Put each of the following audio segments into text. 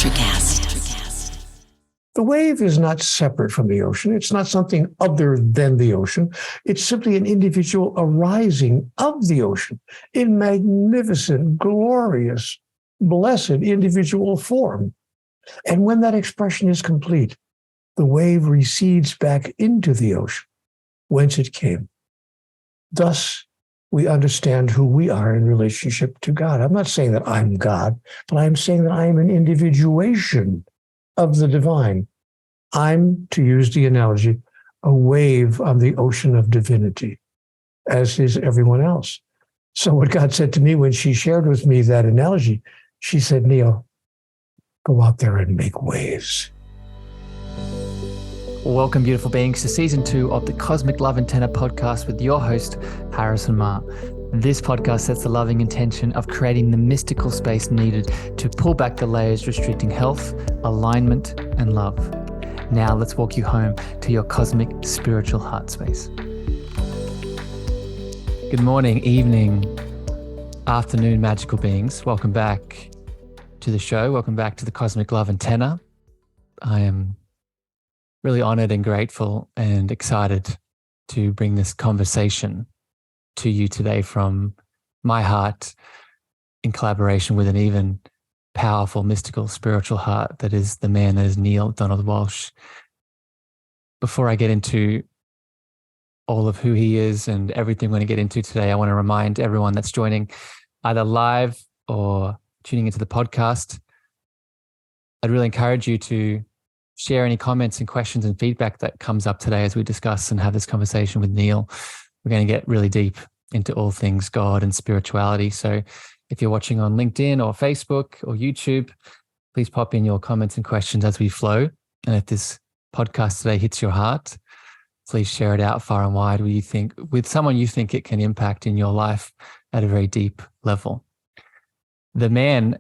Electricast. The wave is not separate from the ocean. It's not something other than the ocean. It's simply an individual arising of the ocean in magnificent, glorious, blessed individual form. And when that expression is complete, the wave recedes back into the ocean, whence it came. Thus, we understand who we are in relationship to God. I'm not saying that I'm God, but I'm saying that I am an individuation of the divine. I'm, to use the analogy, a wave on the ocean of divinity, as is everyone else. So what God said to me when she shared with me that analogy, she said, Neale, go out there and make waves. Welcome, beautiful beings, to season 2 of the Cosmic Love Antenna podcast with your host, Harrison Ma. This podcast sets the loving intention of creating the mystical space needed to pull back the layers restricting health, alignment, and love. Now let's walk you home to your cosmic spiritual heart space. Good morning, evening, afternoon, magical beings. Welcome back to the show. Welcome back to the Cosmic Love Antenna. I am really honored and grateful and excited to bring this conversation to you today from my heart in collaboration with an even powerful, mystical, spiritual heart that is the man that is Neale Donald Walsch. Before I get into all of who he is and everything we're going to get into today, I want to remind everyone that's joining either live or tuning into the podcast, I'd really encourage you to share any comments and questions and feedback that comes up today as we discuss and have this conversation with Neale. We're going to get really deep into all things God and spirituality. So if you're watching on LinkedIn or Facebook or YouTube, please pop in your comments and questions as we flow. And if this podcast today hits your heart, please share it out far and wide with someone you think it can impact in your life at a very deep level. The man,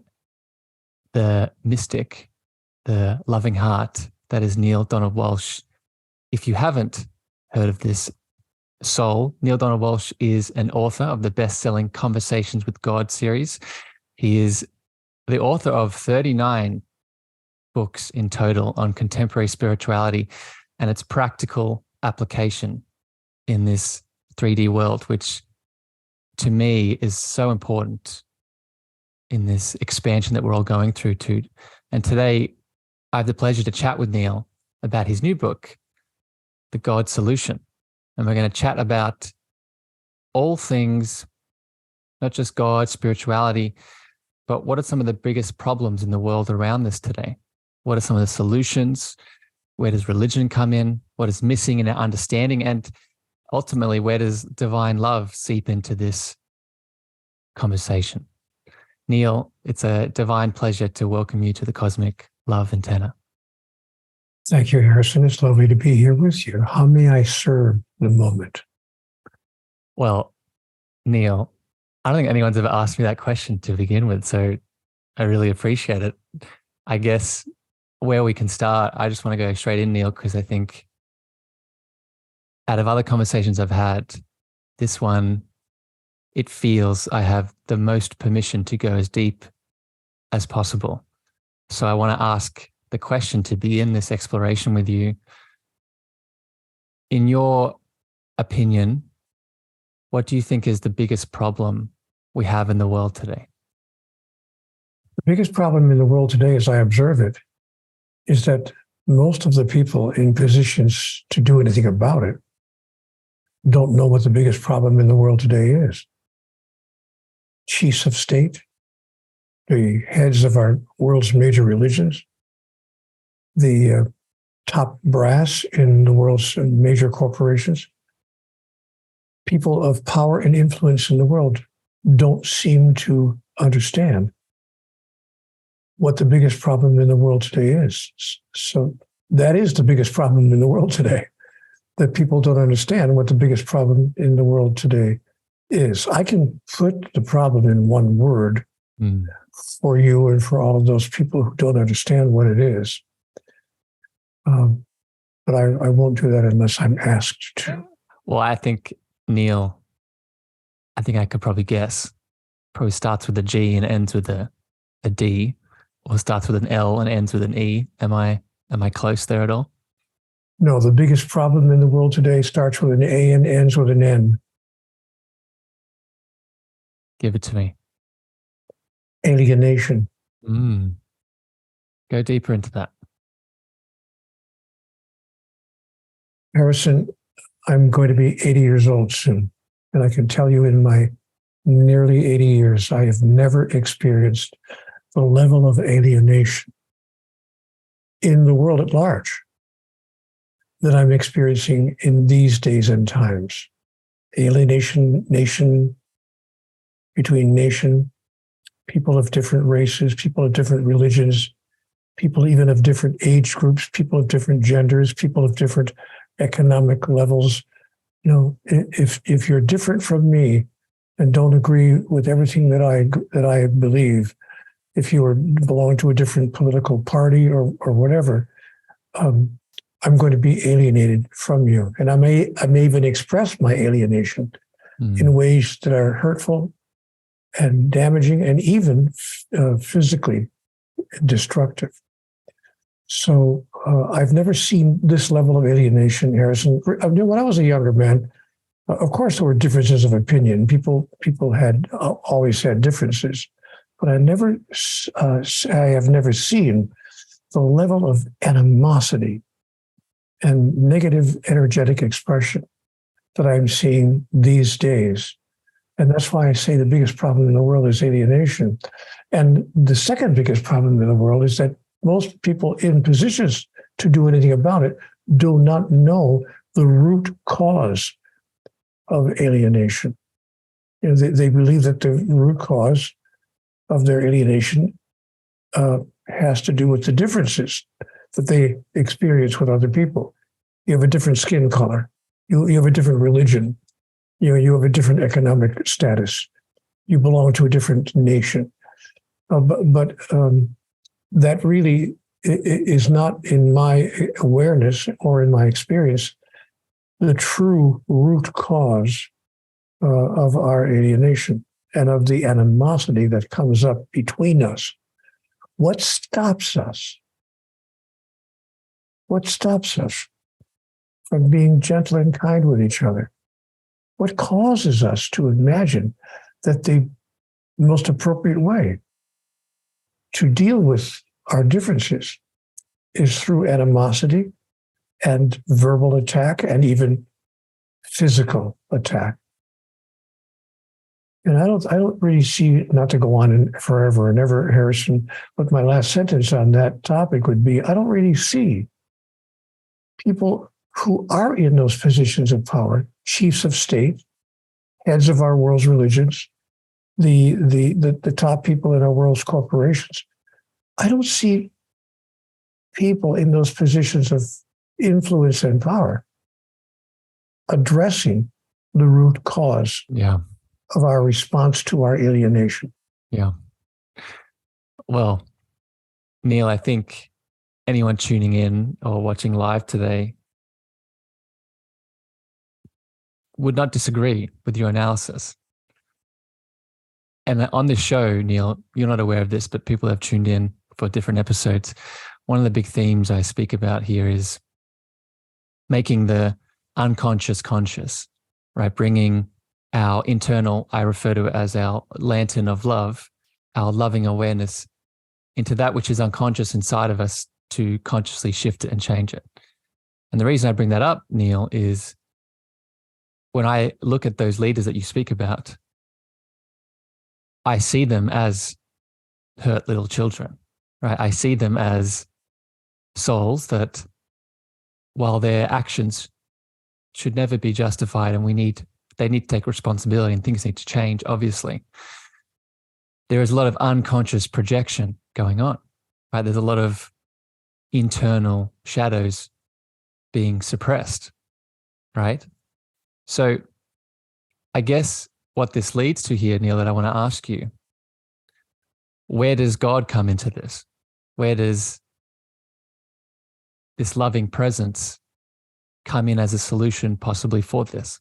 the mystic, the loving heart that is Neale Donald Walsch. If you haven't heard of this soul, Neale Donald Walsch is an author of the best-selling Conversations with God series. He is the author of 39 books in total on contemporary spirituality and its practical application in this 3D world, which to me is so important in this expansion that we're all going through too. And today, I have the pleasure to chat with Neale about his new book, The God Solution. And we're going to chat about all things, not just God, spirituality, but what are some of the biggest problems in the world around this today? What are some of the solutions? Where does religion come in? What is missing in our understanding? And ultimately, where does divine love seep into this conversation? Neale, it's a divine pleasure to welcome you to the Cosmic Love Antenna. Thank you, Harrison. It's lovely to be here with you. How may I serve the moment? Well, Neale, I don't think anyone's ever asked me that question to begin with, so I really appreciate it. I guess where we can start, I just want to go straight in, Neale, because I think out of other conversations I've had, this one, it feels I have the most permission to go as deep as possible. So I want to ask the question to begin this exploration with you. In your opinion, what do you think is the biggest problem we have in the world today? The biggest problem in the world today, as I observe it, is that most of the people in positions to do anything about it don't know what the biggest problem in the world today is. Chiefs of state, the heads of our world's major religions, the top brass in the world's major corporations, people of power and influence in the world don't seem to understand what the biggest problem in the world today is. So that is the biggest problem in the world today, that people don't understand what the biggest problem in the world today is. I can put the problem in one word for you and for all of those people who don't understand what it is. But I won't do that unless I'm asked to. Well, I think, Neale, I think I could probably guess. Probably starts with a G and ends with a D, or starts with an L and ends with an E. Am I close there at all? No, the biggest problem in the world today starts with an A and ends with an N. Give it to me. Alienation. Go deeper into that. Harrison, I'm going to be 80 years old soon. And I can tell you in my nearly 80 years, I have never experienced the level of alienation in the world at large that I'm experiencing in these days and times. Alienation, nation between nation, people of different races, people of different religions, people even of different age groups, people of different genders, people of different economic levels. You know, if you're different from me and don't agree with everything that I believe, if you belong to a different political party or whatever, I'm going to be alienated from you, and I may even express my alienation in ways that are hurtful and damaging, and even physically destructive. So I've never seen this level of alienation, Harrison. When I was a younger man, of course there were differences of opinion. People had always had differences, but I have never seen the level of animosity and negative energetic expression that I'm seeing these days. And that's why I say the biggest problem in the world is alienation. And the second biggest problem in the world is that most people in positions to do anything about it do not know the root cause of alienation. You know, they believe that the root cause of their alienation has to do with the differences that they experience with other people. You have a different skin color. You have a different religion. You have a different economic status. You belong to a different nation. But that really is not, in my awareness or in my experience, the true root cause of our alienation and of the animosity that comes up between us. What stops us? What stops us from being gentle and kind with each other? What causes us to imagine that the most appropriate way to deal with our differences is through animosity and verbal attack and even physical attack? And I don't really see, not to go on forever and ever, Harrison, but my last sentence on that topic would be, I don't really see people who are in those positions of power, chiefs of state, heads of our world's religions, the top people in our world's corporations. I don't see people in those positions of influence and power addressing the root cause of our response to our alienation. Yeah. Well, Neale, I think anyone tuning in or watching live today would not disagree with your analysis. And on this show, Neale, you're not aware of this, but people have tuned in for different episodes. One of the big themes I speak about here is making the unconscious conscious, right? Bringing our internal, I refer to it as our lantern of love, our loving awareness into that which is unconscious inside of us to consciously shift it and change it. And the reason I bring that up, Neale, is when I look at those leaders that you speak about, I see them as hurt little children, right? I see them as souls that, while their actions should never be justified and they need to take responsibility and things need to change, obviously, there is a lot of unconscious projection going on, right? There's a lot of internal shadows being suppressed, right? So I guess what this leads to here, Neale, that I want to ask you, where does God come into this? Where does this loving presence come in as a solution possibly for this?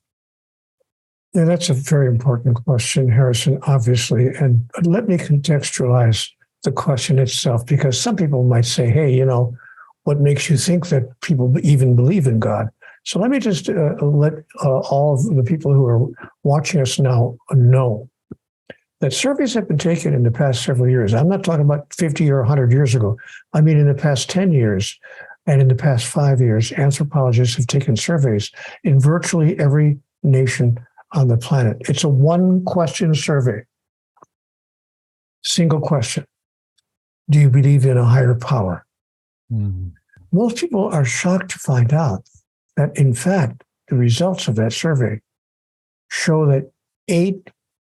Yeah, that's a very important question, Harrison, obviously. And let me contextualize the question itself, because some people might say, hey, what makes you think that people even believe in God? So let me just let all of the people who are watching us now know that surveys have been taken in the past several years. I'm not talking about 50 or 100 years ago. I mean, in the past 10 years and in the past 5 years, anthropologists have taken surveys in virtually every nation on the planet. It's a one-question survey. Single question. Do you believe in a higher power? Mm. Most people are shocked to find out that, in fact, the results of that survey show that 8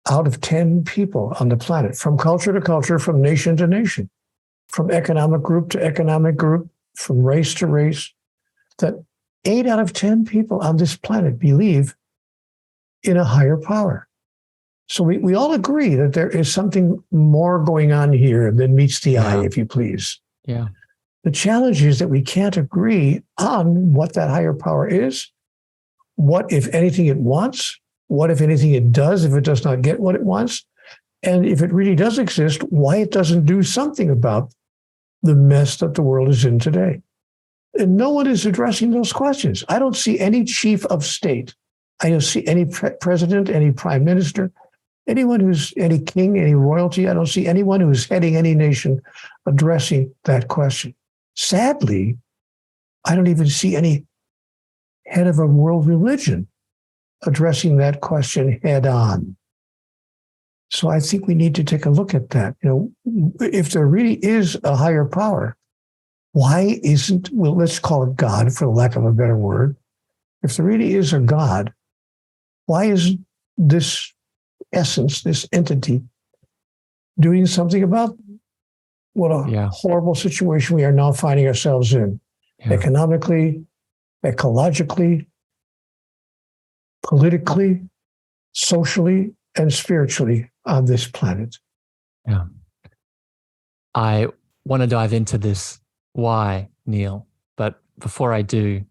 out of 10 people on the planet, from culture to culture, from nation to nation, from economic group to economic group, from race to race, that 8 out of 10 people on this planet believe in a higher power. So we all agree that there is something more going on here than meets the eye, if you please. Yeah. The challenge is that we can't agree on what that higher power is, what, if anything, it wants, what, if anything, it does if it does not get what it wants, and if it really does exist, why it doesn't do something about the mess that the world is in today. And no one is addressing those questions. I don't see any chief of state. I don't see any president, any prime minister, anyone who's any king, any royalty. I don't see anyone who's heading any nation addressing that question. Sadly, I don't even see any head of a world religion addressing that question head on. So I think we need to take a look at that. If there really is a higher power, why isn't, well, let's call it God for lack of a better word. If there really is a God, why isn't this essence, this entity, doing something about what a horrible situation we are now finding ourselves in, economically, ecologically, politically, socially, and spiritually on this planet? Yeah. I want to dive into this why, Neale, but before I do,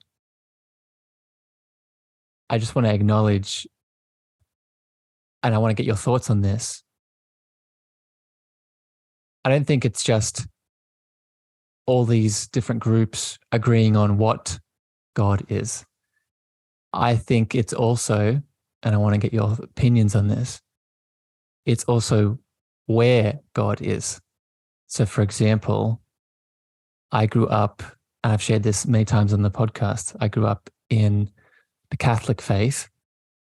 I just want to acknowledge, and I want to get your thoughts on this. I don't think it's just all these different groups agreeing on what God is. I think it's also, and I want to get your opinions on this, it's also where God is. So, for example, I grew up, and I've shared this many times on the podcast, I grew up in the Catholic faith,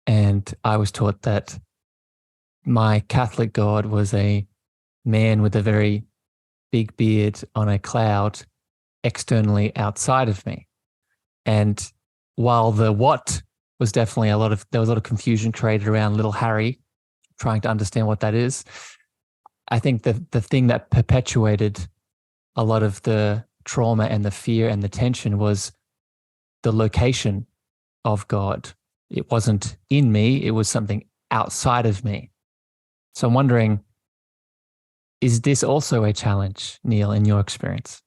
and I was taught that my Catholic God was a man with a very big beard on a cloud externally outside of me. And while the what was definitely there was a lot of confusion created around little Harry trying to understand what that is, I think the thing that perpetuated a lot of the trauma and the fear and the tension was the location of God. It wasn't in me, it was something outside of me. So I'm wondering, is this also a challenge, Neale, in your experience?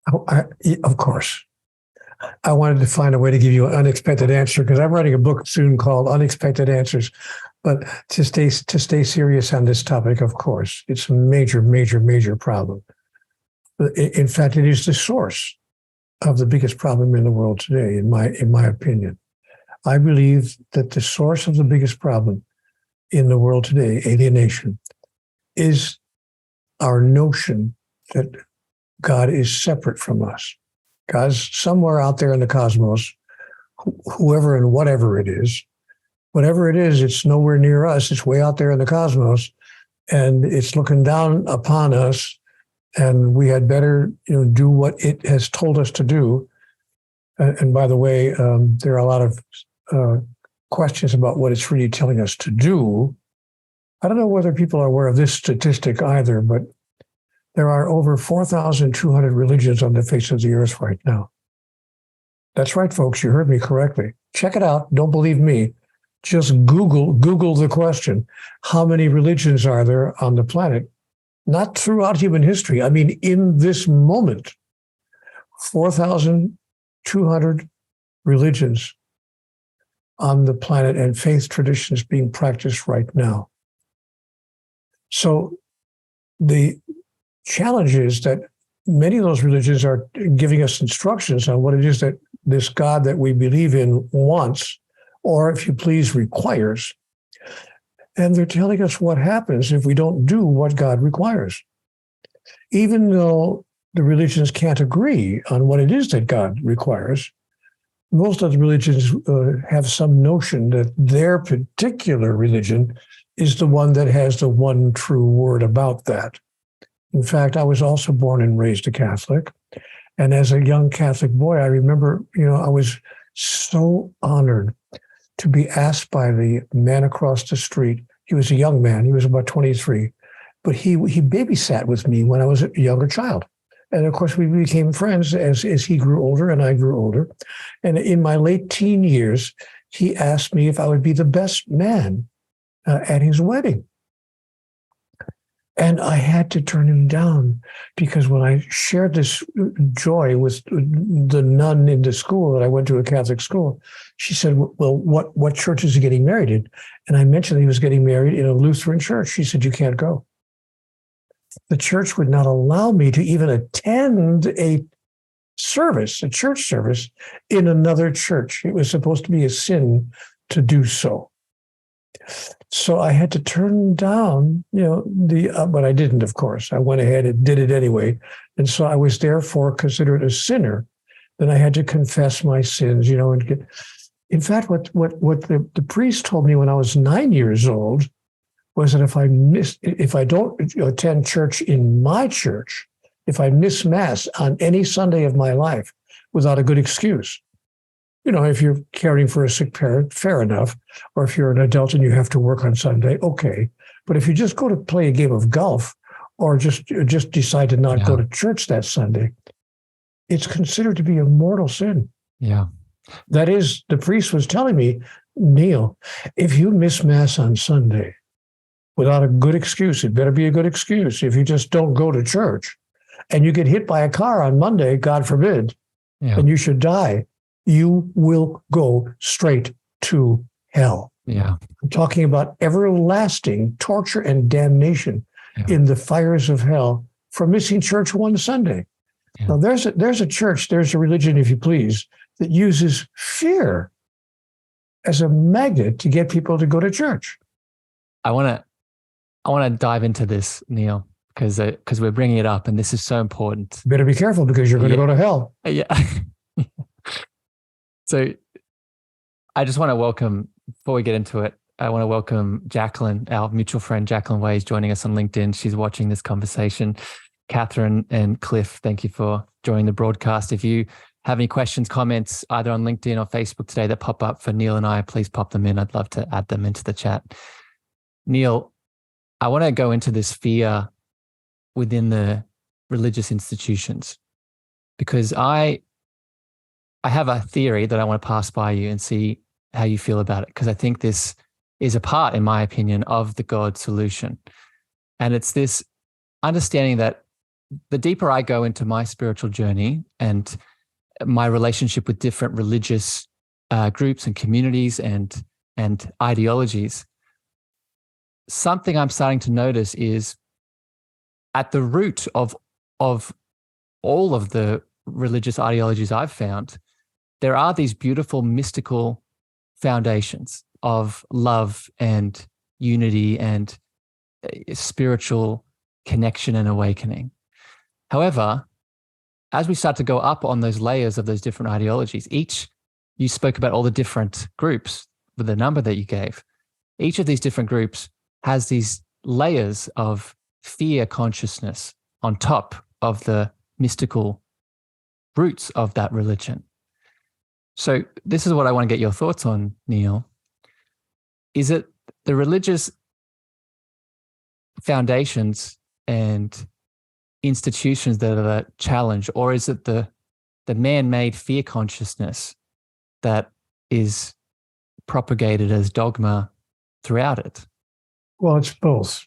Of course. I wanted to find a way to give you an unexpected answer because I'm writing a book soon called Unexpected Answers. But to stay serious on this topic, of course, it's a major, major, major problem. In fact, it is the source of the biggest problem in the world today, in my opinion. I believe that the source of the biggest problem in the world today, alienation, is our notion that God is separate from us. God's somewhere out there in the cosmos, whoever and whatever it is. Whatever it is, it's nowhere near us. It's way out there in the cosmos, and it's looking down upon us, and we had better do what it has told us to do. And by the way, there are a lot of questions about what it's really telling us to do. I don't know whether people are aware of this statistic either, but there are over 4,200 religions on the face of the earth right now. That's right, folks. You heard me correctly. Check it out. Don't believe me. Just Google the question. How many religions are there on the planet? Not throughout human history. I mean, in this moment, 4,200 religions on the planet and faith traditions being practiced right now. So the challenge is that many of those religions are giving us instructions on what it is that this God that we believe in wants, or if you please, requires. And they're telling us what happens if we don't do what God requires. Even though the religions can't agree on what it is that God requires, most of the religions have some notion that their particular religion is the one that has the one true word about that. In fact, I was also born and raised a Catholic. And as a young Catholic boy, I remember, I was so honored to be asked by the man across the street. He was a young man. He was about 23. But he babysat with me when I was a younger child. And of course, we became friends as he grew older and I grew older. And in my late teen years, he asked me if I would be the best man at his wedding. And I had to turn him down because when I shared this joy with the nun in the school that I went to, a Catholic school, she said, well, what church is he getting married in? And I mentioned that he was getting married in a Lutheran church. She said, you can't go. The church would not allow me to even attend a church service in another church. It was supposed to be a sin to do so. So I had to turn down, but I didn't, of course. I went ahead and did it anyway. And so I was therefore considered a sinner. Then I had to confess my sins, and get. In fact, what the priest told me when I was 9 years old was that if I don't attend church in my church, if I miss Mass on any Sunday of my life without a good excuse, if you're caring for a sick parent, fair enough. Or if you're an adult and you have to work on Sunday, okay. But if you just go to play a game of golf or just decide to not go to church that Sunday, it's considered to be a mortal sin. Yeah. That is, the priest was telling me, Neale, if you miss Mass on Sunday without a good excuse, it better be a good excuse. If you just don't go to church and you get hit by a car on Monday, God forbid, and you should die, you will go straight to hell. Yeah. I'm talking about everlasting torture and damnation in the fires of hell for missing church one Sunday. Yeah. Now, there's a church, there's a religion, if you please, that uses fear as a magnet to get people to go to church. I want to dive into this, Neale, because we're bringing it up, and this is so important. Better be careful because you're going to go to hell. Yeah. So I just want to welcome, before we get into it, I want to welcome Jacqueline, our mutual friend, Jacqueline Way, is joining us on LinkedIn. She's watching this conversation. Catherine and Cliff, thank you for joining the broadcast. If you have any questions, comments, either on LinkedIn or Facebook today that pop up for Neale and I, please pop them in. I'd love to add them into the chat. Neale, I want to go into this fear within the religious institutions because I have a theory that I want to pass by you and see how you feel about it, because I think this is a part, in my opinion, of the God solution. And it's this understanding that the deeper I go into my spiritual journey and my relationship with different religious groups and communities and ideologies, something I'm starting to notice is at the root of all of the religious ideologies I've found, there are these beautiful mystical foundations of love and unity and spiritual connection and awakening. However, as we start to go up on those layers of those different ideologies, you spoke about all the different groups with the number that you gave. Each of these different groups has these layers of fear consciousness on top of the mystical roots of that religion. So this is what I want to get your thoughts on, Neale. Is it the religious foundations and institutions that are the challenge, or is it the man-made fear consciousness that is propagated as dogma throughout it? Well, it's both,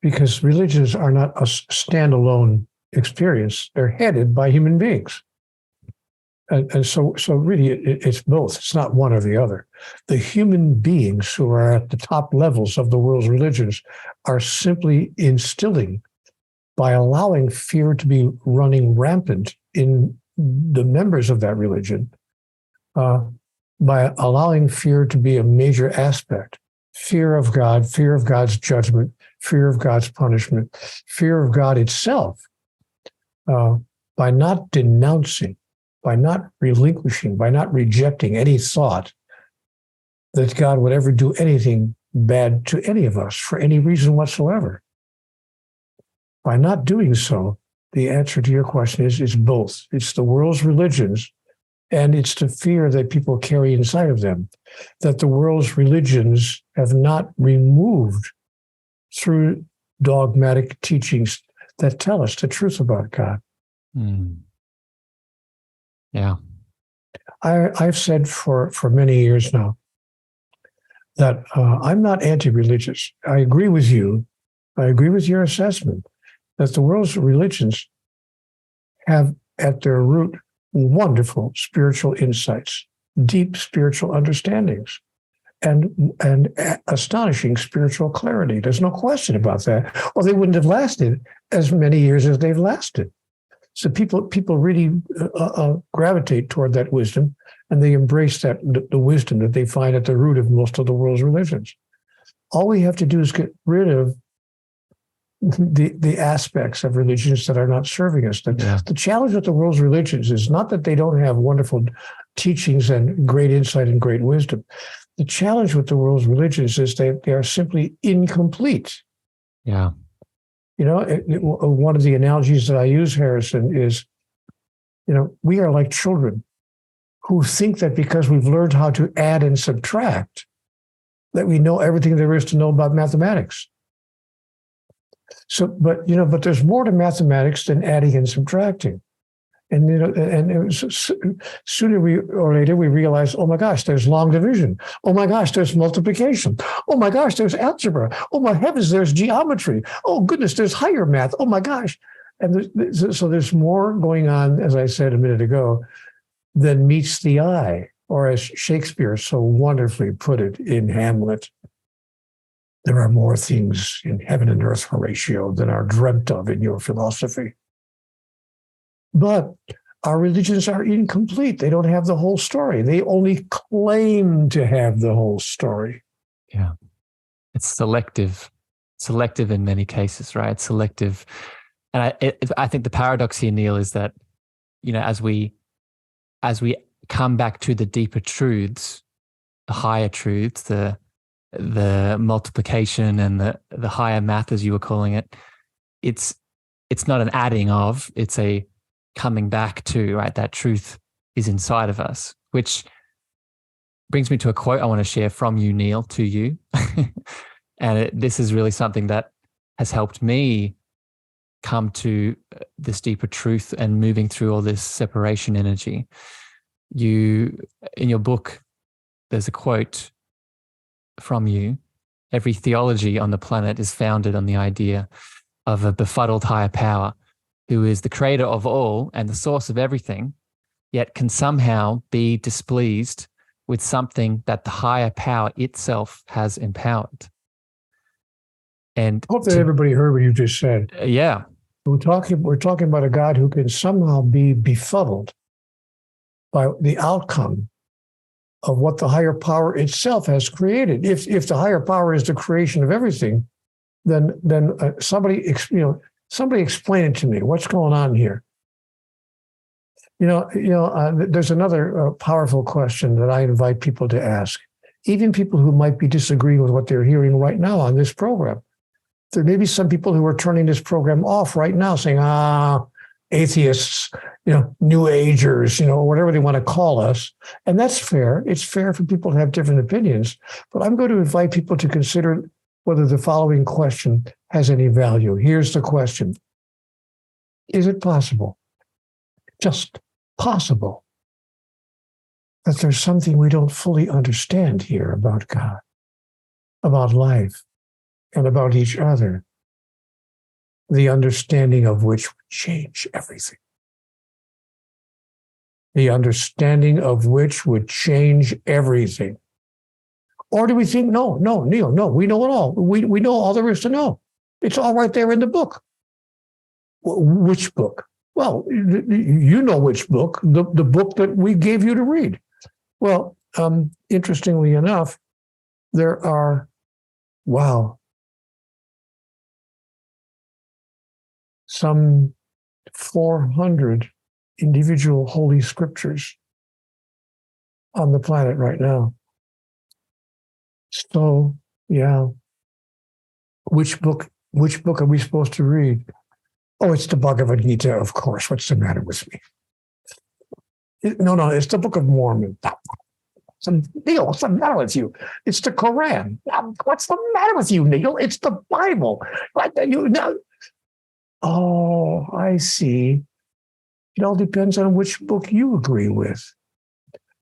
because religions are not a standalone experience. They're headed by human beings. And so really, it's both. It's not one or the other. The human beings who are at the top levels of the world's religions are simply instilling by allowing fear to be running rampant in the members of that religion, by allowing fear to be a major aspect, fear of God, fear of God's judgment, fear of God's punishment, fear of God itself, by not denouncing, by not relinquishing, by not rejecting any thought that God would ever do anything bad to any of us for any reason whatsoever. By not doing so, the answer to your question is both. It's the world's religions, and it's the fear that people carry inside of them, that the world's religions have not removed through dogmatic teachings that tell us the truth about God. Yeah. I've said for many years now that I'm not anti-religious. I agree with you. I agree with your assessment that the world's religions have at their root wonderful spiritual insights, deep spiritual understandings, and astonishing spiritual clarity. There's no question about that, or they wouldn't have lasted as many years as they've lasted. So people really gravitate toward that wisdom, and they embrace the wisdom that they find at the root of most of the world's religions. All we have to do is get rid of the aspects of religions that are not serving us. The challenge with the world's religions is not that they don't have wonderful teachings and great insight and great wisdom. The challenge with the world's religions is they are simply incomplete. Yeah. You know, one of the analogies that I use, Harrison, is, we are like children who think that because we've learned how to add and subtract, that we know everything there is to know about mathematics. So, but there's more to mathematics than adding and subtracting. And sooner or later we realize, oh my gosh, there's long division. Oh my gosh, there's multiplication. Oh my gosh, there's algebra. Oh my heavens, there's geometry. Oh goodness, there's higher math. Oh my gosh. And so there's more going on, as I said a minute ago, than meets the eye, or as Shakespeare so wonderfully put it in Hamlet, there are more things in heaven and earth, Horatio, than are dreamt of in your philosophy. But our religions are incomplete. They don't have the whole story. They only claim to have the whole story. Yeah. It's selective in many cases, right? Selective. And I think the paradox here, Neale, is that, as we come back to the deeper truths, the higher truths, the multiplication and the higher math, as you were calling it, it's not an adding of, it's a coming back to, right? That truth is inside of us, which brings me to a quote I want to share from you, Neale, to you. And this is really something that has helped me come to this deeper truth and moving through all this separation energy. In your book, there's a quote from you: every theology on the planet is founded on the idea of a befuddled higher power who is the creator of all and the source of everything, yet can somehow be displeased with something that the higher power itself has empowered. And I hope that everybody heard what you just said. Yeah. We're talking about a God who can somehow be befuddled by the outcome of what the higher power itself has created. If the higher power is the creation of everything, then somebody explain it to me. What's going on here? There's another powerful question that I invite people to ask, even people who might be disagreeing with what they're hearing right now on this program. There may be some people who are turning this program off right now, saying, atheists, New Agers, whatever they want to call us. And that's fair. It's fair for people to have different opinions. But I'm going to invite people to consider whether the following question has any value. Here's the question. Is it possible, just possible, that there's something we don't fully understand here about God, about life, and about each other, the understanding of which would change everything? The understanding of which would change everything. Or do we think, no, Neale, no, we know it all. We know all there is to know. It's all right there in the book. Which book? Well, you know which book, the book that we gave you to read. Well, interestingly enough, there are, some 400 individual holy scriptures on the planet right now. So, yeah. Which book are we supposed to read? Oh, it's the Bhagavad Gita, of course. What's the matter with me? No, it's the Book of Mormon. Neale, what's the matter with you? It's the Quran. What's the matter with you, Neale? It's the Bible. Oh, I see. It all depends on which book you agree with.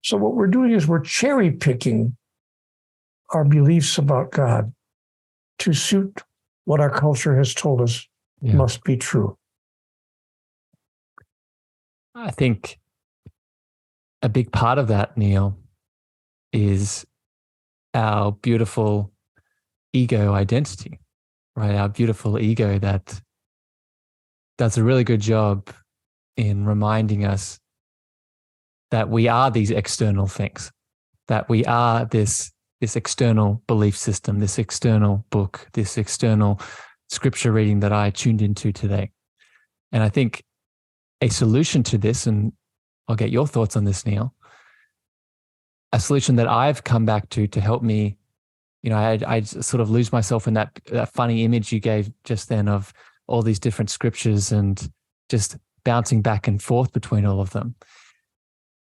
So what we're doing is we're cherry picking our beliefs about God to suit what our culture has told us must be true. I think a big part of that, Neale, is our beautiful ego identity, right? Our beautiful ego that does a really good job in reminding us that we are these external things, that we are this external belief system, this external book, this external scripture reading that I tuned into today. And I think a solution to this, and I'll get your thoughts on this, Neale, a solution that I've come back to help me, I sort of lose myself in that funny image you gave just then of all these different scriptures and just bouncing back and forth between all of them.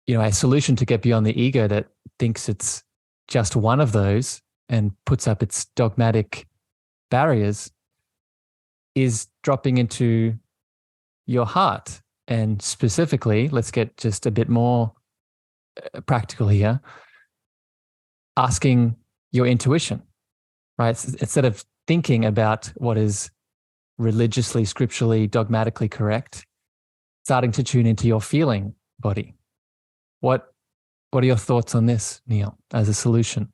A solution to get beyond the ego that thinks it's just one of those and puts up its dogmatic barriers is dropping into your heart. And specifically, let's get just a bit more practical here, asking your intuition, right? Instead of thinking about what is religiously, scripturally, dogmatically correct, starting to tune into your feeling body. What are your thoughts on this, Neale, as a solution?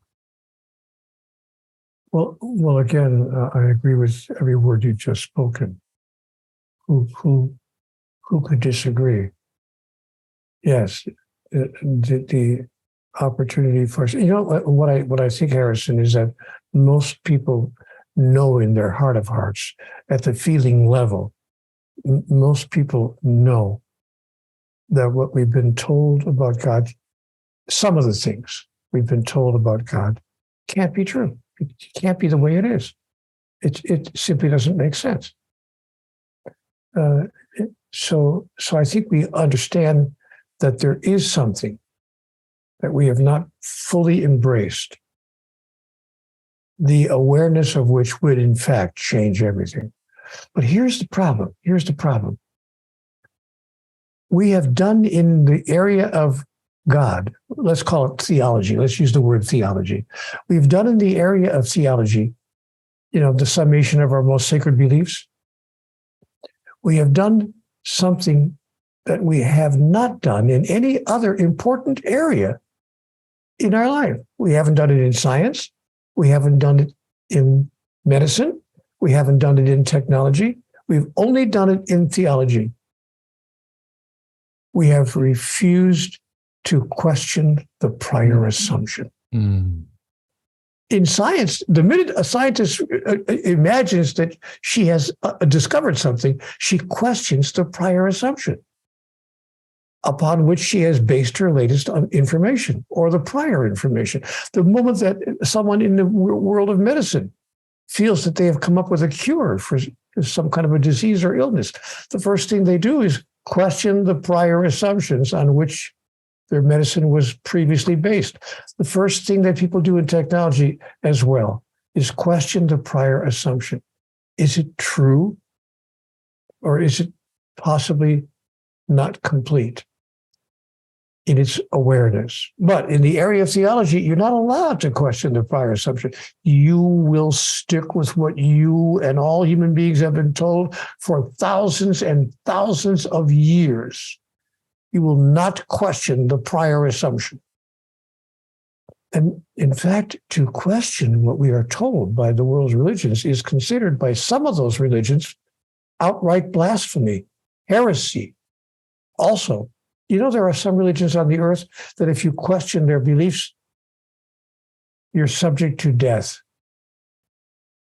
Well, again, I agree with every word you've just spoken. Who could disagree? Yes, the opportunity for us. What I think, Harrison, is that most people know in their heart of hearts, at the feeling level, most people know that what we've been told about God, some of the things we've been told about God, can't be true. It can't be the way it is. It simply doesn't make sense. So I think we understand that there is something that we have not fully embraced, the awareness of which would in fact change everything. But here's the problem. We have done in the area of God, let's call it theology. Let's use the word theology. We've done in the area of theology, the summation of our most sacred beliefs. We have done something that we have not done in any other important area in our life. We haven't done it in science. We haven't done it in medicine. We haven't done it in technology. We've only done it in theology. We have refused to question the prior assumption. Mm. In science, the minute a scientist imagines that she has discovered something, she questions the prior assumption upon which she has based her latest information or the prior information. The moment that someone in the world of medicine feels that they have come up with a cure for some kind of a disease or illness, the first thing they do is question the prior assumptions on which their medicine was previously based. The first thing that people do in technology as well is question the prior assumption. Is it true? Or is it possibly not complete in its awareness? But in the area of theology, you're not allowed to question the prior assumption. You will stick with what you and all human beings have been told for thousands and thousands of years. You will not question the prior assumption. And in fact, to question what we are told by the world's religions is considered by some of those religions outright blasphemy, heresy. Also, there are some religions on the earth that if you question their beliefs, you're subject to death.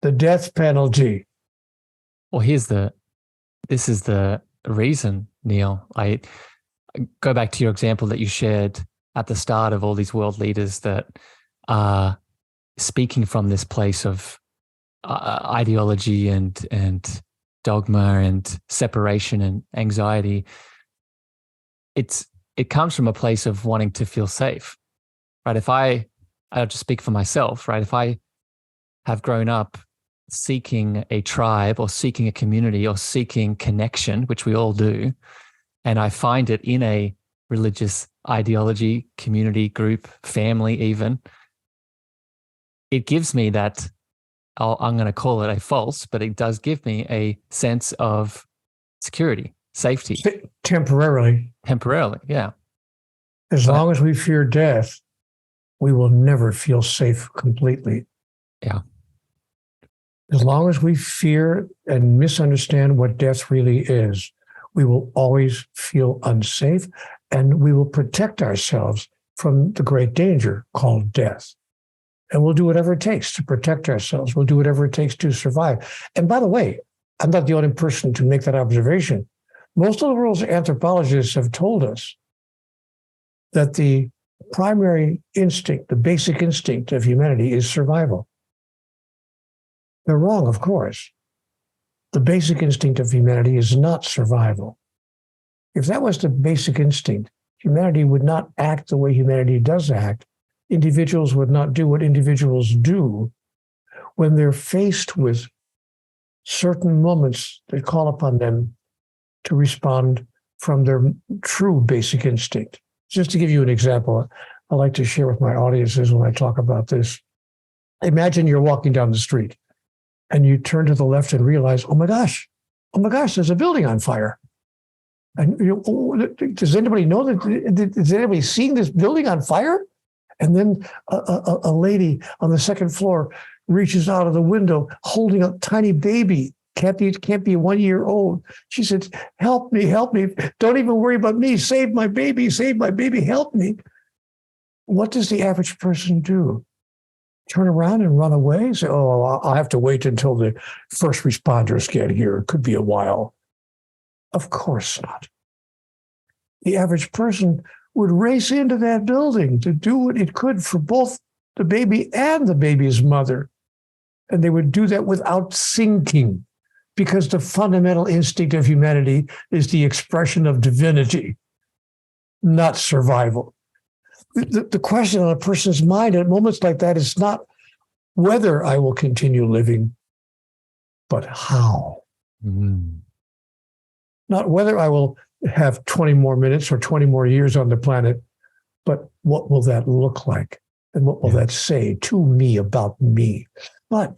The death penalty. Well, this is the reason, Neale. I go back to your example that you shared at the start of all these world leaders that are speaking from this place of ideology and dogma and separation and anxiety. It comes from a place of wanting to feel safe, right? I'll just speak for myself, right? If I have grown up seeking a tribe or seeking a community or seeking connection, which we all do, and I find it in a religious ideology, community, group, family even, it gives me that, I'm going to call it a false, but it does give me a sense of security, safety. Temporarily, yeah. As long as we fear death, we will never feel safe completely. Yeah. As long as we fear and misunderstand what death really is, we will always feel unsafe, and we will protect ourselves from the great danger called death. And we'll do whatever it takes to protect ourselves. We'll do whatever it takes to survive. And by the way, I'm not the only person to make that observation. Most of the world's anthropologists have told us that the primary instinct, the basic instinct of humanity is survival. They're wrong, of course. The basic instinct of humanity is not survival. If that was the basic instinct, humanity would not act the way humanity does act. Individuals would not do what individuals do when they're faced with certain moments that call upon them to respond from their true basic instinct. Just to give you an example, I like to share with my audiences when I talk about this. Imagine you're walking down the street and you turn to the left and realize, oh my gosh, there's a building on fire. And does anybody know that? Is anybody seeing this building on fire? And then a lady on the second floor reaches out of the window holding a tiny baby, can't be 1 year old. She says, help me. Don't even worry about me. Save my baby, help me. What does the average person do? Turn around and run away? Say, oh, I'll have to wait until the first responders get here. It could be a while. Of course not. The average person would race into that building to do what it could for both the baby and the baby's mother. And they would do that without thinking, because the fundamental instinct of humanity is the expression of divinity, not survival. The question on a person's mind at moments like that is not whether I will continue living, but how. Mm. Not whether I will have 20 more minutes or 20 more years on the planet, but what will that look like? And what will that say to me about me? But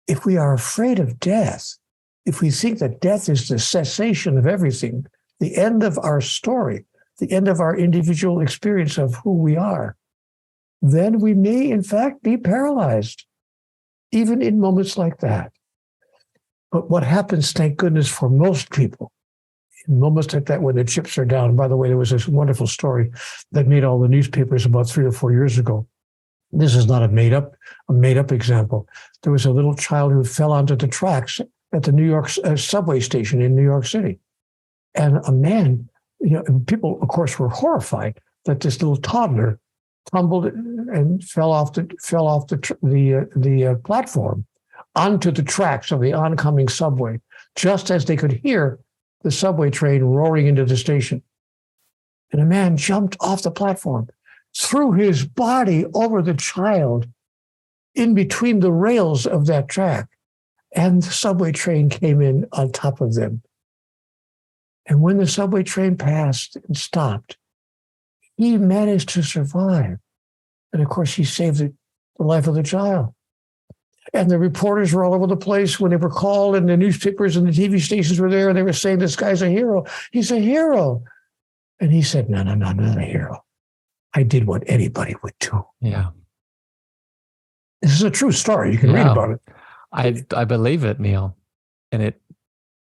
if we are afraid of death, if we think that death is the cessation of everything, the end of our story, the end of our individual experience of who we are, then we may, in fact, be paralyzed, even in moments like that. But what happens, thank goodness, for most people, in moments like that when the chips are down. By the way, there was this wonderful story that made all the newspapers about 3 or 4 years ago. This is not a made up example. There was a little child who fell onto the tracks at the New York subway station in New York City. And a man, people, of course, were horrified that this little toddler tumbled and fell off the platform onto the tracks of the oncoming subway, just as they could hear the subway train roaring into the station. And a man jumped off the platform, threw his body over the child in between the rails of that track, and the subway train came in on top of them. And when the subway train passed and stopped, he managed to survive. And of course, he saved the life of the child. And the reporters were all over the place when they were called, and the newspapers and the TV stations were there, and they were saying, this guy's a hero. He's a hero. And he said, no, I'm not a hero. I did what anybody would do. Yeah. This is a true story. You can read about it. I believe it, Neale. And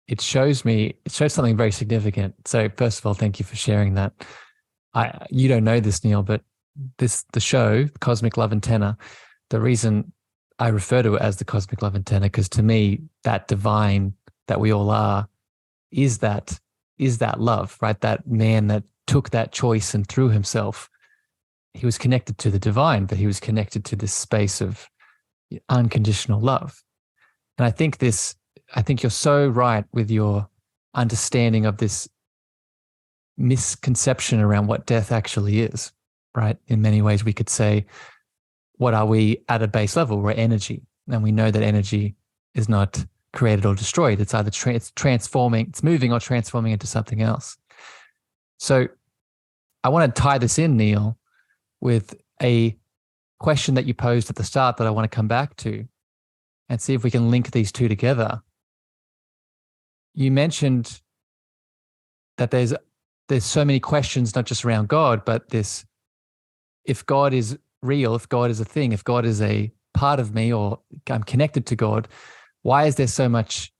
it shows something very significant. So first of all, thank you for sharing that. You don't know this, Neale, but the show, Cosmic Love Antenna, the reason I refer to it as the Cosmic Love Antenna, because to me, that divine that we all are is that love, right? That man that took that choice and threw himself. He was connected to the divine, but he was connected to this space of unconditional love. And I think you're so right with your understanding of this misconception around what death actually is, right? In many ways, we could say, what are we at a base level? We're energy. And we know that energy is not created or destroyed. It's either it's transforming, it's moving or transforming into something else. So I want to tie this in, Neale, with a question that you posed at the start that I want to come back to and see if we can link these two together. You mentioned that there's so many questions, not just around God, but this, if God is real, if God is a thing, if God is a part of me, or I'm connected to God, why is there so much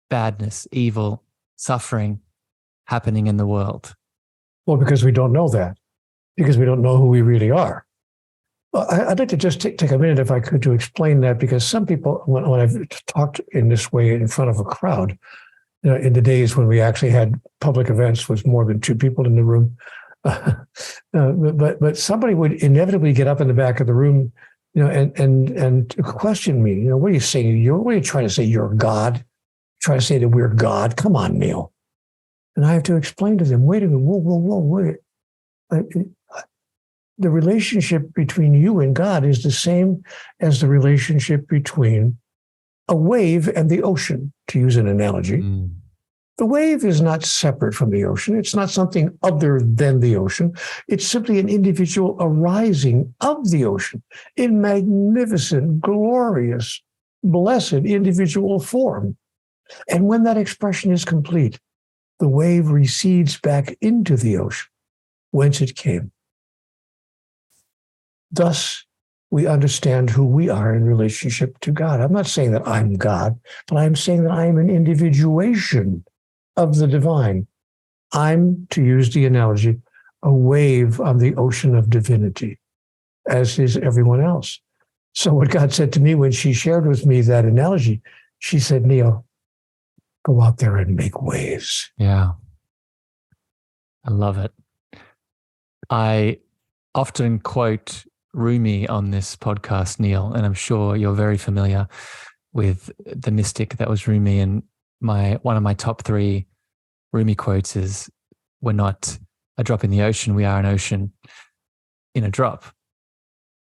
badness, evil, suffering happening in the world? Well, because we don't know that, because we don't know who we really are. Well, I'd like to just take a minute, if I could, to explain that, because some people, when I've talked in this way in front of a crowd, in the days when we actually had public events with more than two people in the room, but somebody would inevitably get up in the back of the room, and question me. What are you saying? What are you trying to say? You're God? Trying to say that we're God? Come on, Neale. And I have to explain to them, wait a minute, whoa, wait. The relationship between you and God is the same as the relationship between a wave and the ocean, to use an analogy. The wave is not separate from the ocean. It's not something other than the ocean. It's simply an individual arising of the ocean in magnificent, glorious, blessed individual form. And when that expression is complete, the wave recedes back into the ocean, whence it came. Thus, we understand who we are in relationship to God. I'm not saying that I'm God, but I'm saying that I am an individuation of the divine. I'm, to use the analogy, a wave on the ocean of divinity, as is everyone else. So what God said to me when she shared with me that analogy, she said, Neale, go out there and make waves. Yeah. I love it. I often quote Rumi on this podcast, Neale, and I'm sure you're very familiar with the mystic that was Rumi. And one of my top 3 Rumi quotes is, we're not a drop in the ocean, we are an ocean in a drop.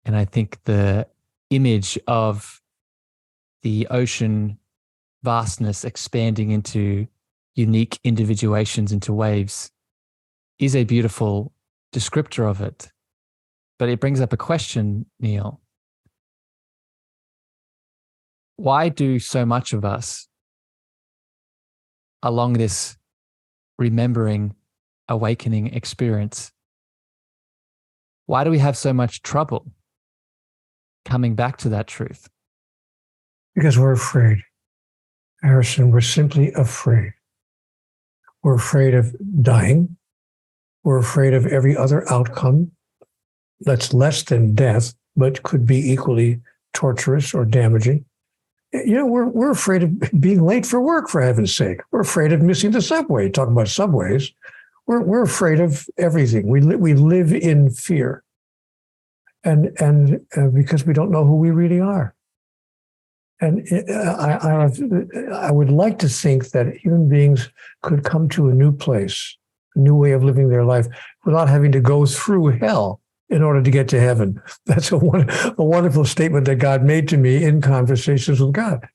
And I think the image of the ocean vastness expanding into unique individuations, into waves, is a beautiful descriptor of it. But it brings up a question, Neale. Why do so much of us along this remembering, awakening experience, why do we have so much trouble coming back to that truth? Because we're afraid. Harrison, we're simply afraid. We're afraid of dying. We're afraid of every other outcome that's less than death, but could be equally torturous or damaging. We're afraid of being late for work, for heaven's sake. We're afraid of missing the subway. Talking about subways, we're afraid of everything. We live in fear, and because we don't know who we really are. And I would like to think that human beings could come to a new place, a new way of living their life, without having to go through hell in order to get to heaven. That's a wonderful statement that God made to me in conversations with God.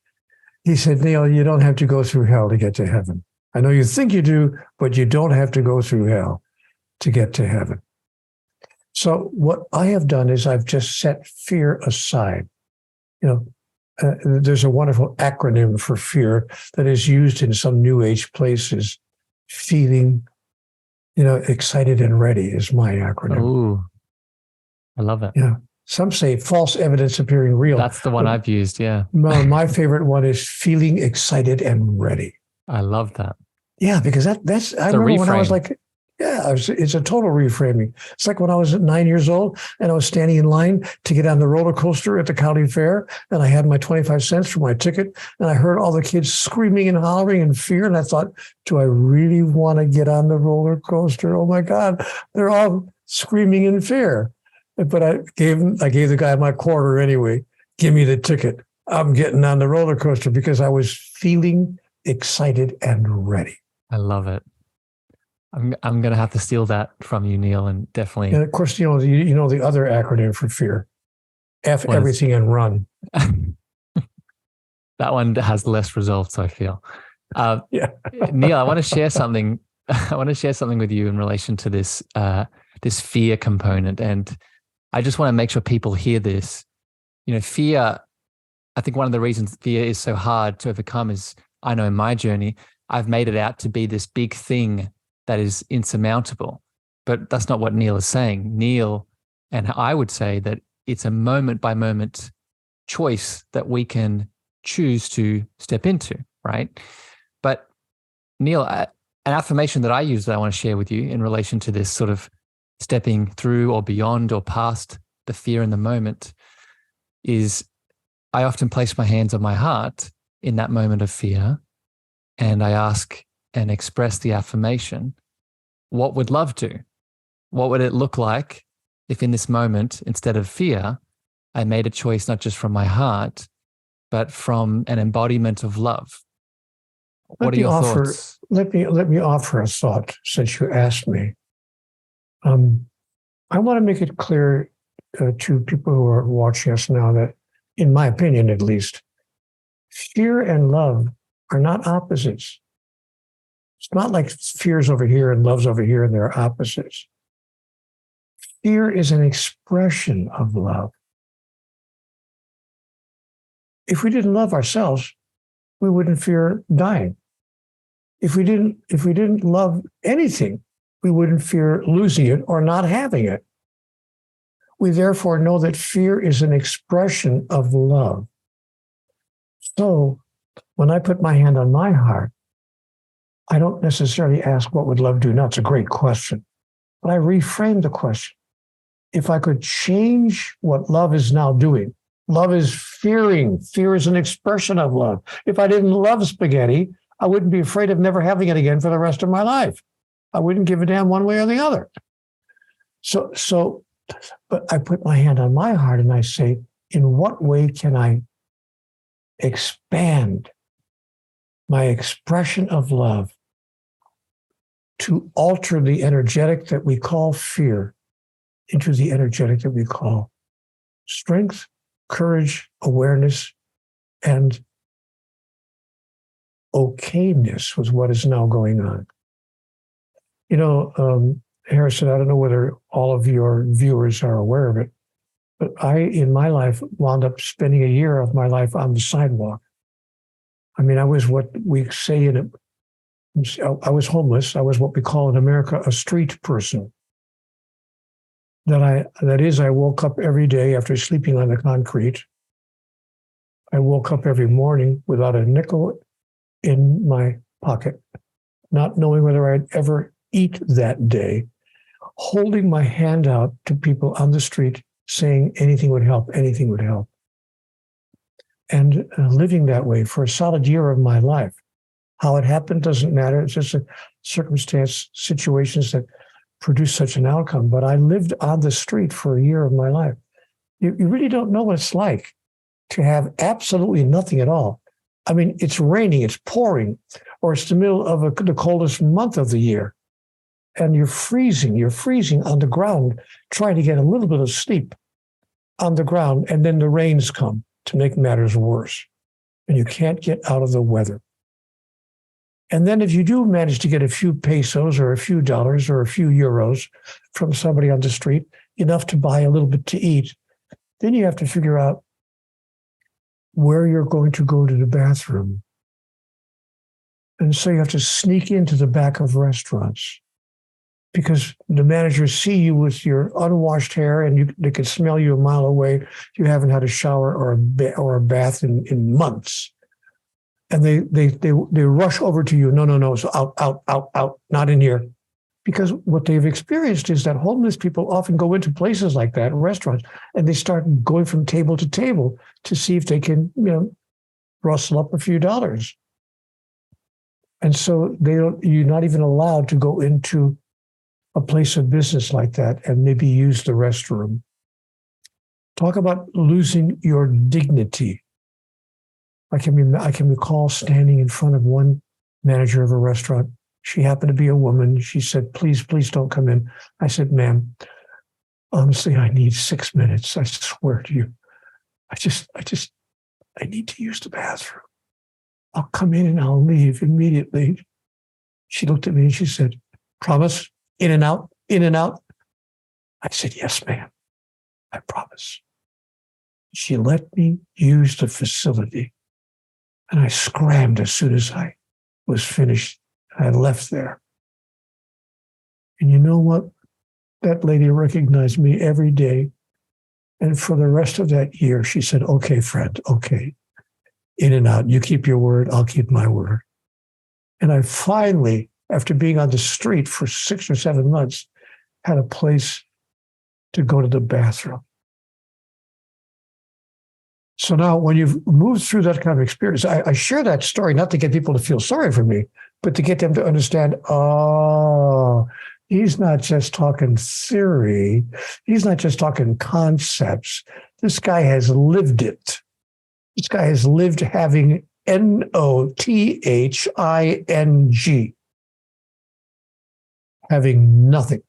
He said, Neale, you don't have to go through hell to get to heaven. I know you think you do, but you don't have to go through hell to get to heaven. So what I have done is I've just set fear aside. There's a wonderful acronym for fear that is used in some New Age places. Feeling, excited and ready is my acronym. Oh, I love it. Yeah. Some say false evidence appearing real. That's the one I've used. Yeah. My favorite one is feeling excited and ready. I love that. Yeah, because that's I remember when I was like, it's a total reframing. It's like when I was 9 years old and I was standing in line to get on the roller coaster at the county fair, and I had my 25 cents for my ticket, and I heard all the kids screaming and hollering in fear, and I thought, do I really want to get on the roller coaster? Oh my God, they're all screaming in fear. But I gave the guy my quarter anyway. Give me the ticket. I'm getting on the roller coaster because I was feeling excited and ready. I love it. I'm going to have to steal that from you, Neale, and definitely. And of course, you know the other acronym for fear: F everything and run. That one has less results, I feel. Yeah, Neale, I want to share something. I want to share something with you in relation to this this fear component, and I just want to make sure people hear this. You know, fear. I think one of the reasons fear is so hard to overcome is, I know in my journey, I've made it out to be this big thing that is insurmountable. But that's not what Neale is saying. Neale, and I would say that it's a moment by moment choice that we can choose to step into, right? But Neale, an affirmation that I use that I want to share with you in relation to this sort of stepping through or beyond or past the fear in the moment is, I often place my hands on my heart in that moment of fear, and I ask and express the affirmation, what would love do? What would it look like if in this moment, instead of fear, I made a choice not just from my heart, but from an embodiment of love? What are your thoughts? Let me offer a thought since you asked me. I want to make it clear to people who are watching us now that, in my opinion at least, fear and love are not opposites. It's not like fear's over here and love's over here and they're opposites. Fear is an expression of love. If we didn't love ourselves, we wouldn't fear dying. If we didn't love anything, we wouldn't fear losing it or not having it. We therefore know that fear is an expression of love. So when I put my hand on my heart, I don't necessarily ask, what would love do? Now, it's a great question, but I reframe the question. If I could change what love is now doing, love is fearing. Fear is an expression of love. If I didn't love spaghetti, I wouldn't be afraid of never having it again for the rest of my life. I wouldn't give a damn one way or the other. But I put my hand on my heart and I say, in what way can I expand my expression of love to alter the energetic that we call fear into the energetic that we call strength, courage, awareness, and okayness with what is now going on. You know, Harrison, I don't know whether all of your viewers are aware of it, but I, in my life, wound up spending a year of my life on the sidewalk. I mean, I was what we say I was homeless. I was what we call in America a street person. That is, I woke up every day after sleeping on the concrete. I woke up every morning without a nickel in my pocket, not knowing whether I'd ever eat that day, holding my hand out to people on the street, saying anything would help, anything would help. And living that way for a solid year of my life. How it happened doesn't matter. It's just a circumstance, situations that produce such an outcome. But I lived on the street for a year of my life. You really don't know what it's like to have absolutely nothing at all. I mean, it's raining, it's pouring, or it's the middle of the coldest month of the year. And you're freezing on the ground, trying to get a little bit of sleep on the ground. And then the rains come to make matters worse. And you can't get out of the weather. And then if you do manage to get a few pesos or a few dollars or a few euros from somebody on the street, enough to buy a little bit to eat, then you have to figure out where you're going to go to the bathroom. And so you have to sneak into the back of restaurants. because the managers see you with your unwashed hair, and they can smell you a mile away. You haven't had a shower or a bath in months, and they rush over to you. No, so out, not in here. Because what they've experienced is that homeless people often go into places like that, restaurants, and they start going from table to table to see if they can, rustle up a few dollars. And so you're not even allowed to go into a place of business like that and maybe use the restroom. Talk about losing your dignity. I can recall standing in front of one manager of a restaurant. She happened to be a woman. She said, please don't come in. I said, ma'am, honestly, I need 6 minutes. I swear to you. I need to use the bathroom. I'll come in and I'll leave immediately. She looked at me and she said, promise? In and out, in and out. I said, yes, ma'am. I promise. She let me use the facility. And I scrammed as soon as I was finished. I left there. And you know what? That lady recognized me every day. And for the rest of that year, she said, okay, friend, okay. In and out. You keep your word, I'll keep my word. And I finally, after being on the street for 6 or 7 months, had a place to go to the bathroom. So now when you've moved through that kind of experience, I share that story not to get people to feel sorry for me, but to get them to understand, oh, he's not just talking theory. He's not just talking concepts. This guy has lived it. This guy has lived having nothing, having nothing.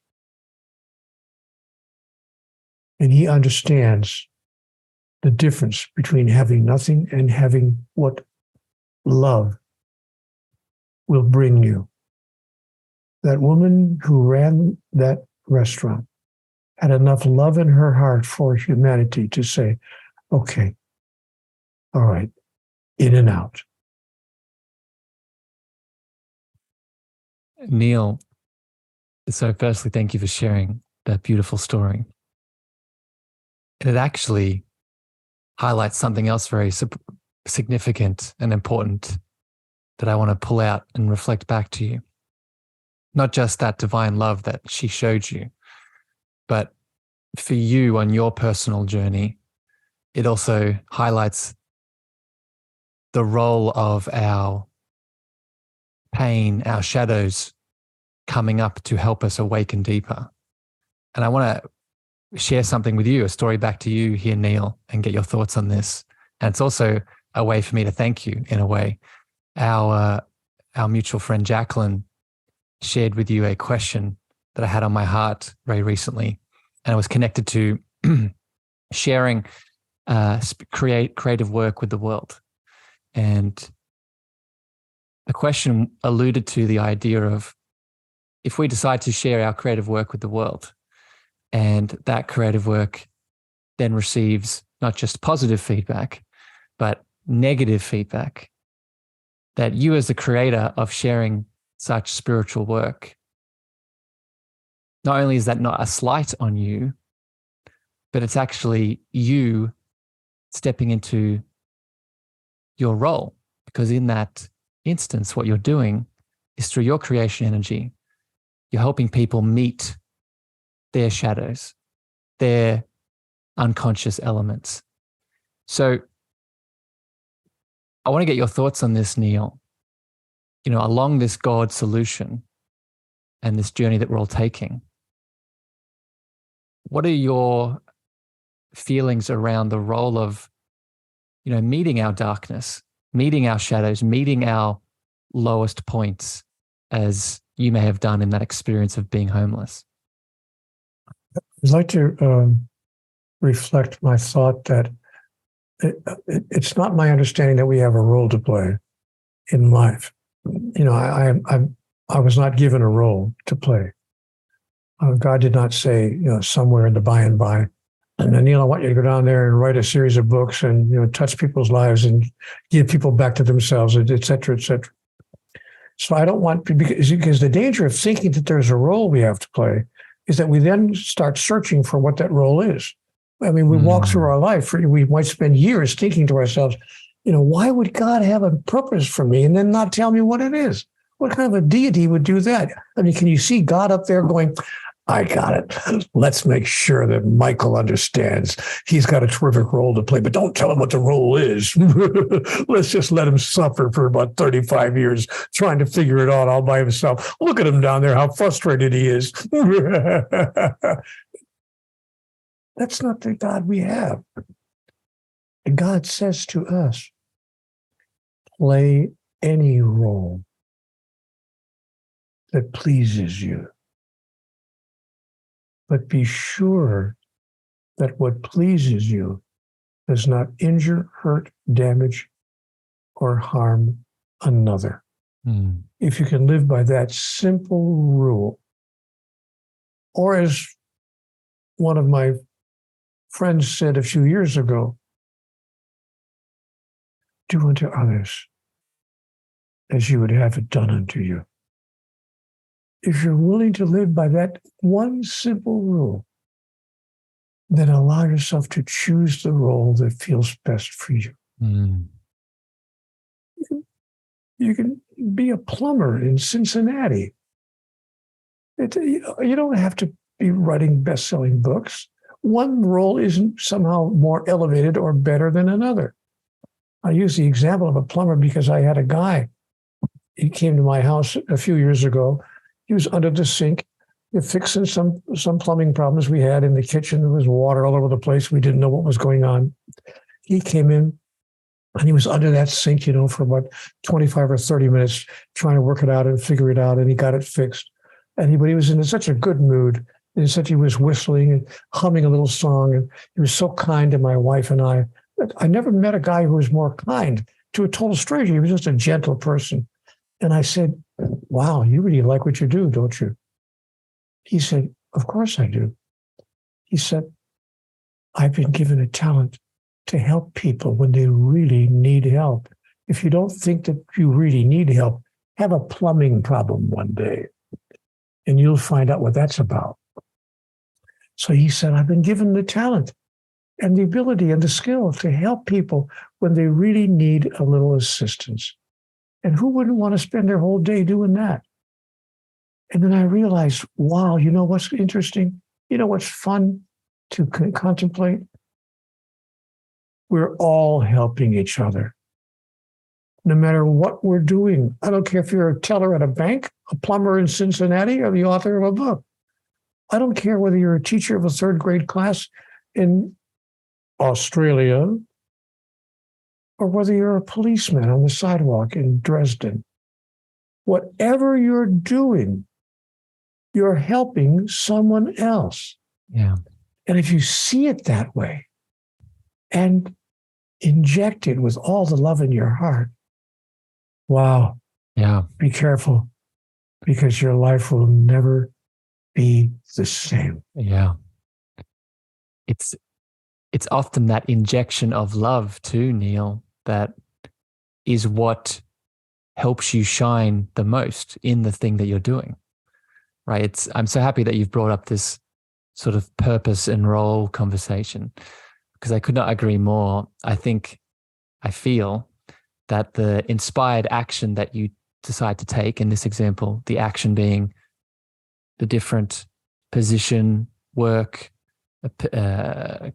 And he understands the difference between having nothing and having what love will bring you. That woman who ran that restaurant had enough love in her heart for humanity to say, okay, all right, in and out. Neale, so firstly, thank you for sharing that beautiful story. And it actually highlights something else very significant and important that I want to pull out and reflect back to you. Not just that divine love that she showed you, but for you on your personal journey, it also highlights the role of our pain, our shadows coming up to help us awaken deeper. And I want to share something with you, a story back to you here, Neale, and get your thoughts on this. And it's also a way for me to thank you in a way. Our mutual friend Jacqueline shared with you a question that I had on my heart very recently, and it was connected to sharing creative work with the world. And the question alluded to the idea of if we decide to share our creative work with the world, and that creative work then receives not just positive feedback, but negative feedback, that you as the creator of sharing such spiritual work, not only is that not a slight on you, but it's actually you stepping into your role. Because in that instance, what you're doing is through your creation energy, you're helping people meet their shadows, their unconscious elements. So I want to get your thoughts on this, Neale. Along this God solution and this journey that we're all taking, what are your feelings around the role of, meeting our darkness, meeting our shadows, meeting our lowest points, as you may have done in that experience of being homeless? I'd like to reflect my thought that it's not my understanding that we have a role to play in life. I was not given a role to play. God did not say, somewhere in the by and by, and then, Neale, I want you to go down there and write a series of books and, touch people's lives and give people back to themselves, et cetera, et cetera. So I don't want, because the danger of thinking that there's a role we have to play is that we then start searching for what that role is. I mean, we walk through our life, we might spend years thinking to ourselves, why would God have a purpose for me and then not tell me what it is? What kind of a deity would do that? I mean, can you see God up there going, I got it. Let's make sure that Michael understands he's got a terrific role to play, but don't tell him what the role is. Let's just let him suffer for about 35 years trying to figure it out all by himself. Look at him down there, how frustrated he is. That's not the God we have. And God says to us, play any role that pleases you. But be sure that what pleases you does not injure, hurt, damage, or harm another. If you can live by that simple rule, or as one of my friends said a few years ago, do unto others as you would have it done unto you. If you're willing to live by that one simple rule, then allow yourself to choose the role that feels best for you. You can be a plumber in Cincinnati. You don't have to be writing best-selling books. One role isn't somehow more elevated or better than another. I use the example of a plumber because I had a guy. He came to my house a few years ago. He was under the sink, fixing some plumbing problems we had in the kitchen. There was water all over the place. We didn't know what was going on. He came in, and he was under that sink, for about 25 or 30 minutes, trying to work it out and figure it out, and he got it fixed. But he was in such a good mood. And he was whistling and humming a little song, and he was so kind to my wife and I. I never met a guy who was more kind to a total stranger. He was just a gentle person. And I said, wow, you really like what you do, don't you? He said, of course I do. He said, I've been given a talent to help people when they really need help. If you don't think that you really need help, have a plumbing problem one day, and you'll find out what that's about. So he said, I've been given the talent and the ability and the skill to help people when they really need a little assistance. And who wouldn't want to spend their whole day doing that? And then I realized, wow, you know what's interesting? You know what's fun to contemplate? We're all helping each other. No matter what we're doing. I don't care if you're a teller at a bank, a plumber in Cincinnati, or the author of a book. I don't care whether you're a teacher of a third grade class in Australia, or whether you're a policeman on the sidewalk in Dresden. Whatever you're doing, you're helping someone else. Yeah. And if you see it that way and inject it with all the love in your heart, wow. Yeah. Be careful, because your life will never be the same. Yeah. It's often that injection of love too, Neale, that is what helps you shine the most in the thing that you're doing, right? I'm so happy that you've brought up this sort of purpose and role conversation, because I could not agree more. I feel that the inspired action that you decide to take, in this example, the action being the different position, work,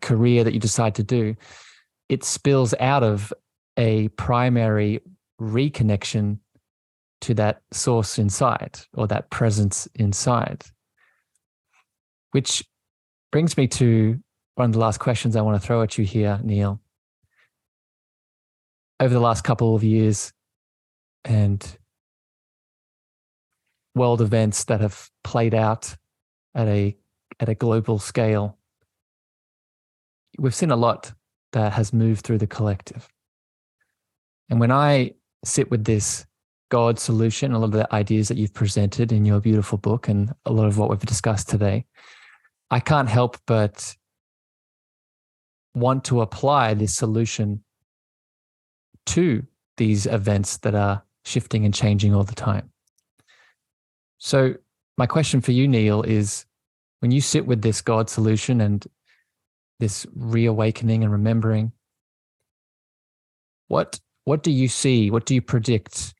career that you decide to do, it spills out of a primary reconnection to that source inside, or that presence inside. Which brings me to one of the last questions I want to throw at you here, Neale. Over the last couple of years and world events that have played out at a global scale, we've seen a lot that has moved through the collective. And when I sit with this God solution, a lot of the ideas that you've presented in your beautiful book and a lot of what we've discussed today, I can't help but want to apply this solution to these events that are shifting and changing all the time. So my question for you, Neale, is when you sit with this God solution and this reawakening and remembering, what do you see? What do you predict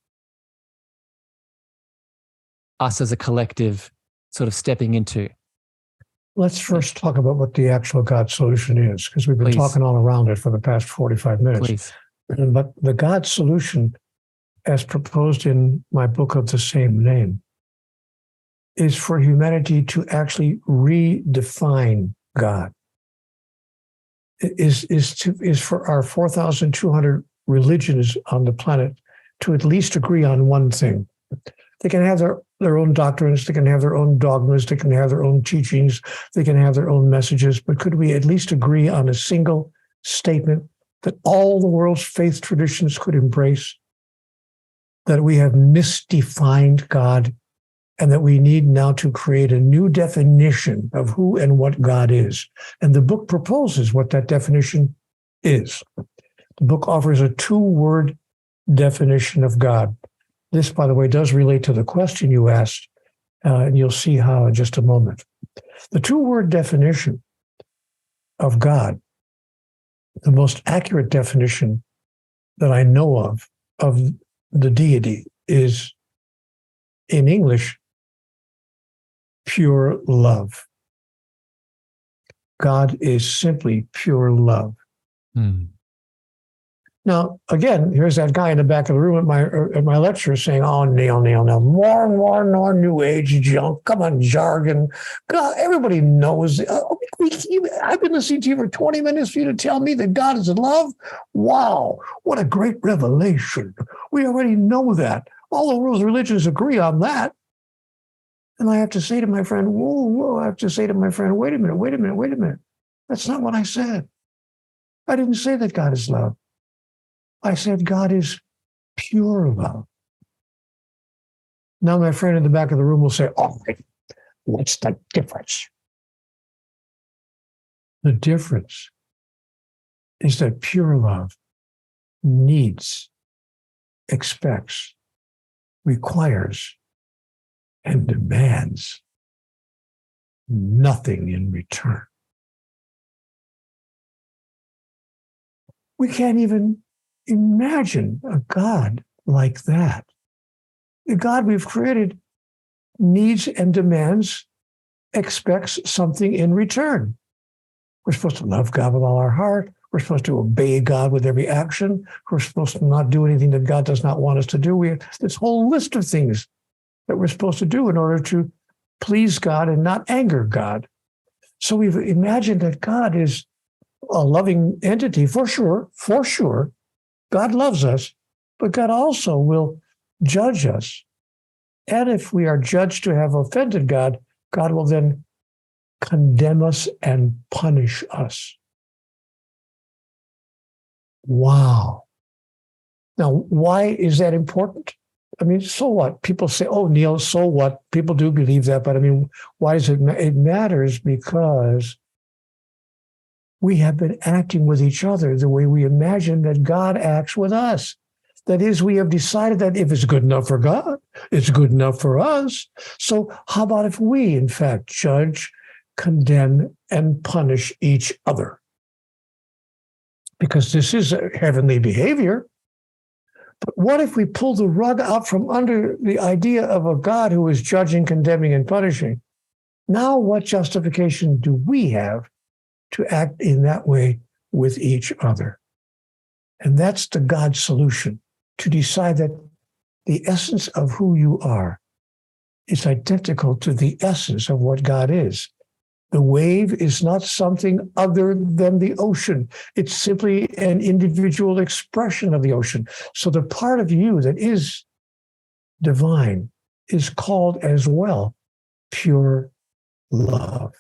us as a collective sort of stepping into? Let's first talk about what the actual God solution is, because we've been Please. talking all around it for the past 45 minutes. Please. But the God solution, as proposed in my book of the same name, is for humanity to actually redefine God. Is for our 4,200 religions on the planet to at least agree on one thing. They can have their own doctrines, they can have their own dogmas, they can have their own teachings, they can have their own messages, but could we at least agree on a single statement that all the world's faith traditions could embrace? That we have misdefined God, and that we need now to create a new definition of who and what God is. And the book proposes what that definition is. The book offers a 2-word definition of God. This, by the way, does relate to the question you asked, and you'll see how in just a moment. The 2-word definition of God, the most accurate definition that I know of the deity, is, in English, pure love. God is simply pure love. Now, again, here's that guy in the back of the room at my lecture saying, "Oh, Neale, more and more New Age junk. Come on, jargon. God, everybody knows. I've been listening to you for 20 minutes for you to tell me that God is love. Wow, what a great revelation. We already know that. All the world's religions agree on that." And I have to say to my friend, whoa, I have to say to my friend, wait a minute. That's not what I said. I didn't say that God is love. I said God is pure love. Now my friend in the back of the room will say, "Oh, what's the difference?" The difference is that pure love needs, expects, requires, and demands nothing in return. We can't even imagine a God like that. The God we've created needs and demands, expects something in return. We're supposed to love God with all our heart. We're supposed to obey God with every action. We're supposed to not do anything that God does not want us to do. We have this whole list of things that we're supposed to do in order to please God and not anger God. So we've imagined that God is a loving entity, for sure. God loves us, but God also will judge us. And if we are judged to have offended God, God will then condemn us and punish us. Wow. Now, why is that important? I mean, so what? People say, "Oh, Neale, so what?" People do believe that, but I mean, why does it matter? It matters because we have been acting with each other the way we imagine that God acts with us. That is, we have decided that if it's good enough for God, it's good enough for us. So how about if we, in fact, judge, condemn, and punish each other? Because this is a heavenly behavior. But what if we pull the rug out from under the idea of a God who is judging, condemning, and punishing? Now, what justification do we have to act in that way with each other? And that's the God solution, to decide that the essence of who you are is identical to the essence of what God is. The wave is not something other than the ocean. It's simply an individual expression of the ocean. So the part of you that is divine is called as well pure love.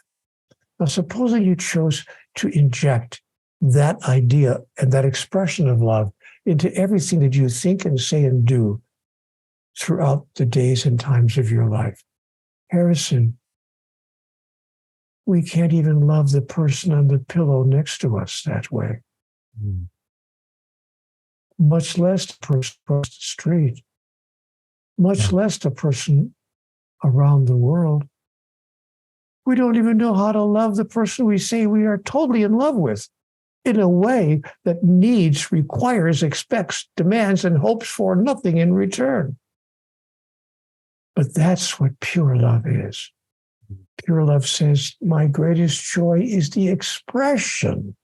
Now, supposing you chose to inject that idea and that expression of love into everything that you think and say and do throughout the days and times of your life. Harrison, we can't even love the person on the pillow next to us that way. Much less the person across the street. much less the person around the world. We don't even know how to love the person we say we are totally in love with in a way that needs, requires, expects, demands, and hopes for nothing in return. But that's what pure love is. Pure love says, my greatest joy is the expression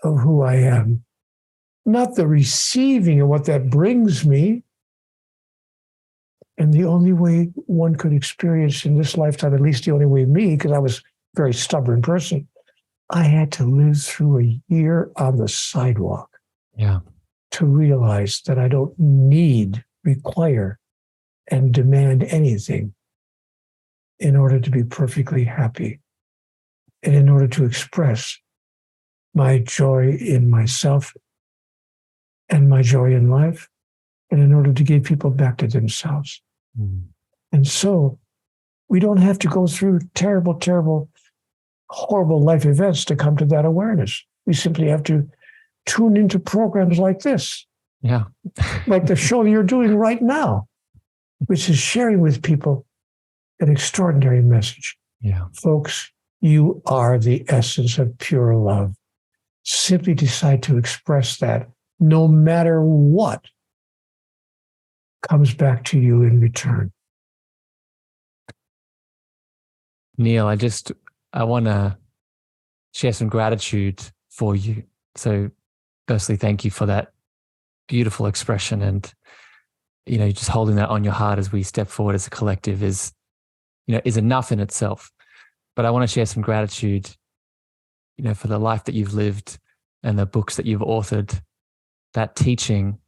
of who I am, not the receiving of what that brings me. And the only way one could experience in this lifetime, at least the only way me, because I was a very stubborn person, I had to live through a year on the sidewalk to realize that I don't need, require, and demand anything in order to be perfectly happy and in order to express my joy in myself and my joy in life, and in order to give people back to themselves. And so we don't have to go through terrible, terrible, horrible life events to come to that awareness. We simply have to tune into programs like this. Like the show you're doing right now, which is sharing with people an extraordinary message. Folks, you are the essence of pure love. Simply decide to express that no matter what comes back to you in return. Neale, I want to share some gratitude for you. So firstly, thank you for that beautiful expression. And, just holding that on your heart as we step forward as a collective is enough in itself. But I want to share some gratitude, for the life that you've lived and the books that you've authored. That teaching,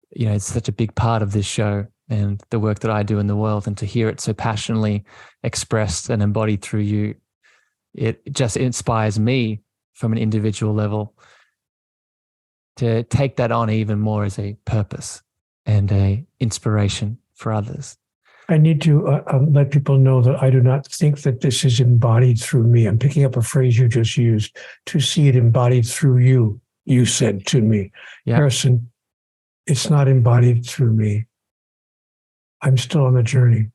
it's such a big part of this show and the work that I do in the world. And to hear it so passionately expressed and embodied through you, it just inspires me from an individual level to take that on even more as a purpose and a inspiration for others. I need to let people know that I do not think that this is embodied through me. I'm picking up a phrase you just used, to see it embodied through you. You said to me, Harrison, it's not embodied through me. I'm still on the journey.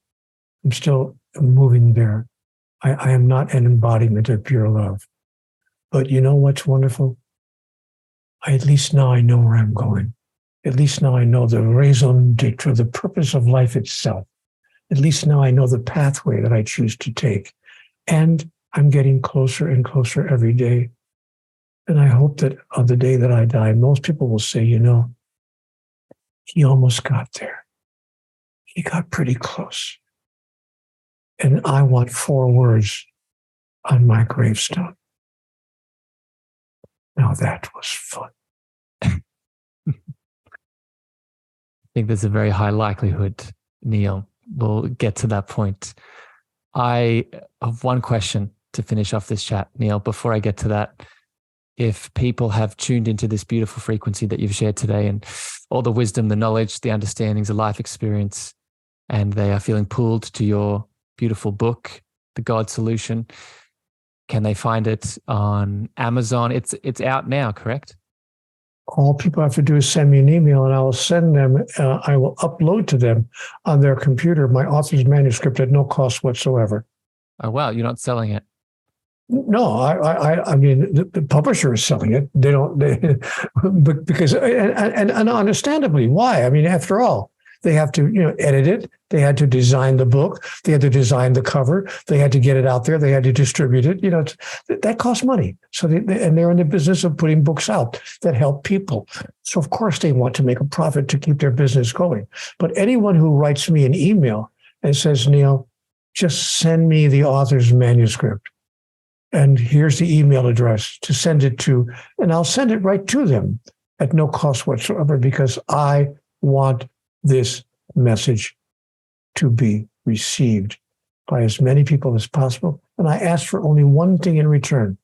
I'm still moving there. I am not an embodiment of pure love. But you know what's wonderful? At least now I know where I'm going. At least now I know the raison d'etre, the purpose of life itself. At least now I know the pathway that I choose to take. And I'm getting closer and closer every day. And I hope that on the day that I die, most people will say, he almost got there. He got pretty close. And I want 4 words on my gravestone. Now that was fun. I think there's a very high likelihood, Neale, we'll get to that point. I have one question to finish off this chat, Neale. Before I get to that, if people have tuned into this beautiful frequency that you've shared today and all the wisdom, the knowledge, the understandings, the life experience, and they are feeling pulled to your beautiful book, The God Solution, can they find it on Amazon? It's out now, correct? All people have to do is send me an email and I will send them, I will upload to them on their computer my author's manuscript at no cost whatsoever. Oh, wow. You're not selling it? No, I mean, the publisher is selling it. They don't, because, and understandably, why? I mean, after all, they have to, edit it. They had to design the book. They had to design the cover. They had to get it out there. They had to distribute it. That costs money. So and they're in the business of putting books out that help people. So of course they want to make a profit to keep their business going. But anyone who writes me an email and says, Neale, just send me the author's manuscript. And here's the email address to send it to, and I'll send it right to them at no cost whatsoever, because I want this message to be received by as many people as possible. And I ask for only one thing in return.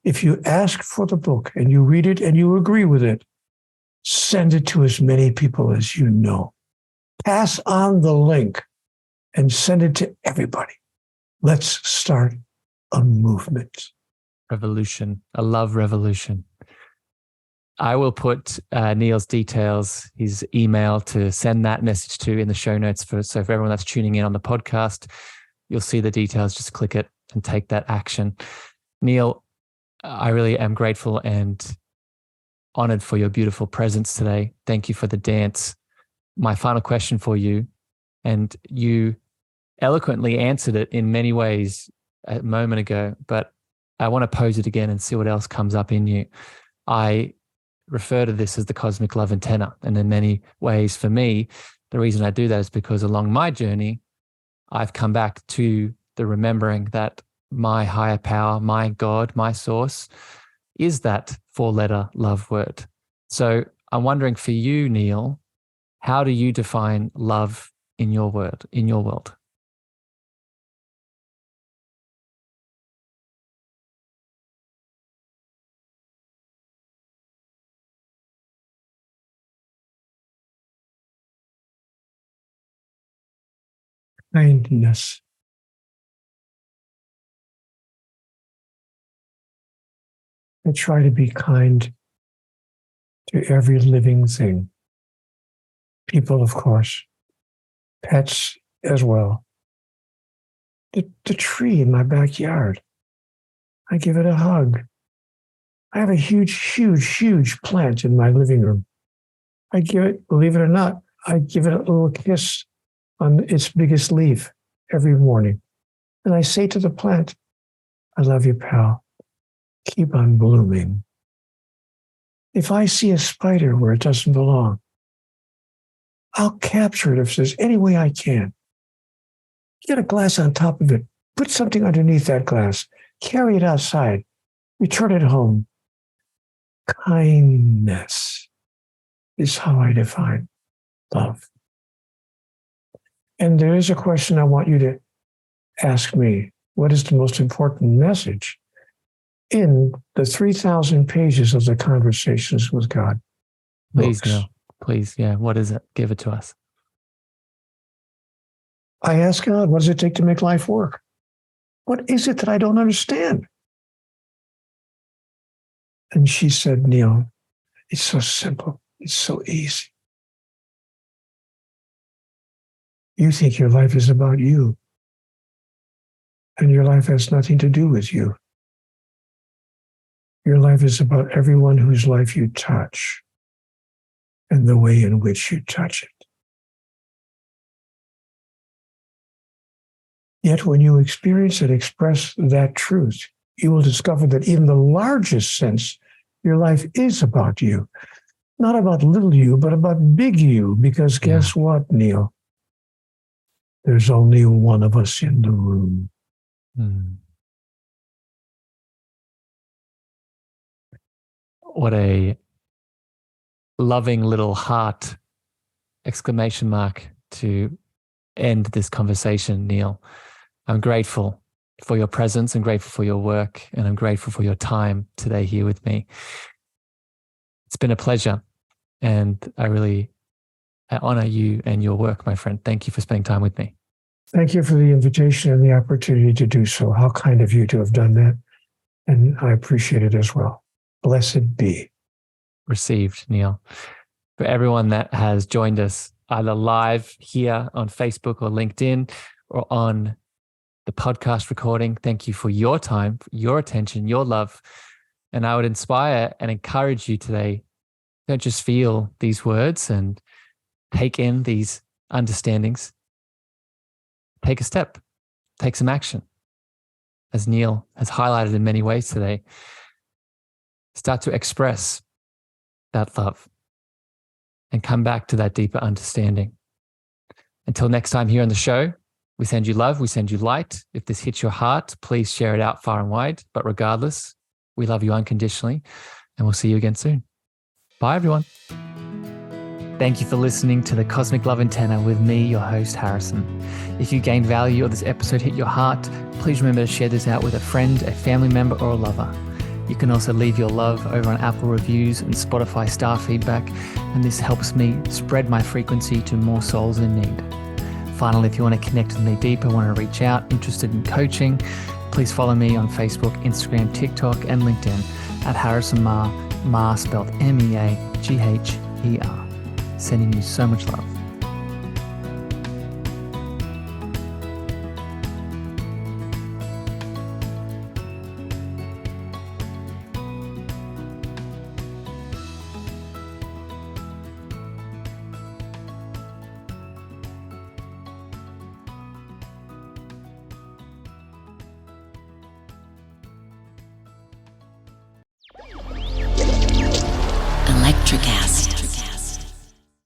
If you ask for the book and you read it and you agree with it, send it to as many people as you know. Pass on the link and send it to everybody. Let's start a movement. Revolution, a love revolution. I will put Neale's details, his email to send that message to in the show notes. So for everyone that's tuning in on the podcast, you'll see the details. Just click it and take that action. Neale, I really am grateful and honored for your beautiful presence today. Thank you for the dance. My final question for you, and you eloquently answered it in many ways a moment ago, but I want to pose it again and see what else comes up in you. I refer to this as the cosmic love antenna. And in many ways, for me, the reason I do that is because along my journey, I've come back to the remembering that my higher power, my God, my source is that 4-letter love word. So I'm wondering for you, Neale, how do you define love in your world? Kindness. I try to be kind to every living thing. People, of course, pets as well. The tree in my backyard, I give it a hug. I have a huge plant in my living room. I give it, believe it or not, I give it a little kiss on its biggest leaf every morning. And I say to the plant, I love you, pal. Keep on blooming. If I see a spider where it doesn't belong, I'll capture it if there's any way I can. Get a glass on top of it. Put something underneath that glass. Carry it outside. Return it home. Kindness is how I define love. And there is a question I want you to ask me. What is the most important message in the 3,000 pages of the Conversations with God Please, books? Neale. Please, yeah. What is it? Give it to us. I ask God, what does it take to make life work? What is it that I don't understand? And she said, Neale, it's so simple. It's so easy. You think your life is about you, and your life has nothing to do with you. Your life is about everyone whose life you touch and the way in which you touch it. Yet when you experience and express that truth, you will discover that even the largest sense, your life is about you. Not about little you, but about big you. Because guess what, Neale? There's only one of us in the room. What a loving little heart exclamation mark to end this conversation, Neale. I'm grateful for your presence and grateful for your work, and I'm grateful for your time today here with me. It's been a pleasure, and I honor you and your work, my friend. Thank you for spending time with me. Thank you for the invitation and the opportunity to do so. How kind of you to have done that. And I appreciate it as well. Blessed be. Received, Neale. For everyone that has joined us either live here on Facebook or LinkedIn or on the podcast recording, thank you for your time, your attention, your love. And I would inspire and encourage you today, don't just feel these words and take in these understandings. Take a step, take some action. As Neale has highlighted in many ways today, start to express that love and come back to that deeper understanding. Until next time here on the show, we send you love, we send you light. If this hits your heart, please share it out far and wide. But regardless, we love you unconditionally, and we'll see you again soon. Bye, everyone. Thank you for listening to the Cosmic Love Antenna with me, your host, Harrison. If you gained value or this episode hit your heart, please remember to share this out with a friend, a family member, or a lover. You can also leave your love over on Apple reviews and Spotify star feedback, and this helps me spread my frequency to more souls in need. Finally, if you want to connect with me deeper, want to reach out, interested in coaching, please follow me on Facebook, Instagram, TikTok, and LinkedIn at Harrison Marr, Mar spelled Meagher. Sending you so much love. Electricast.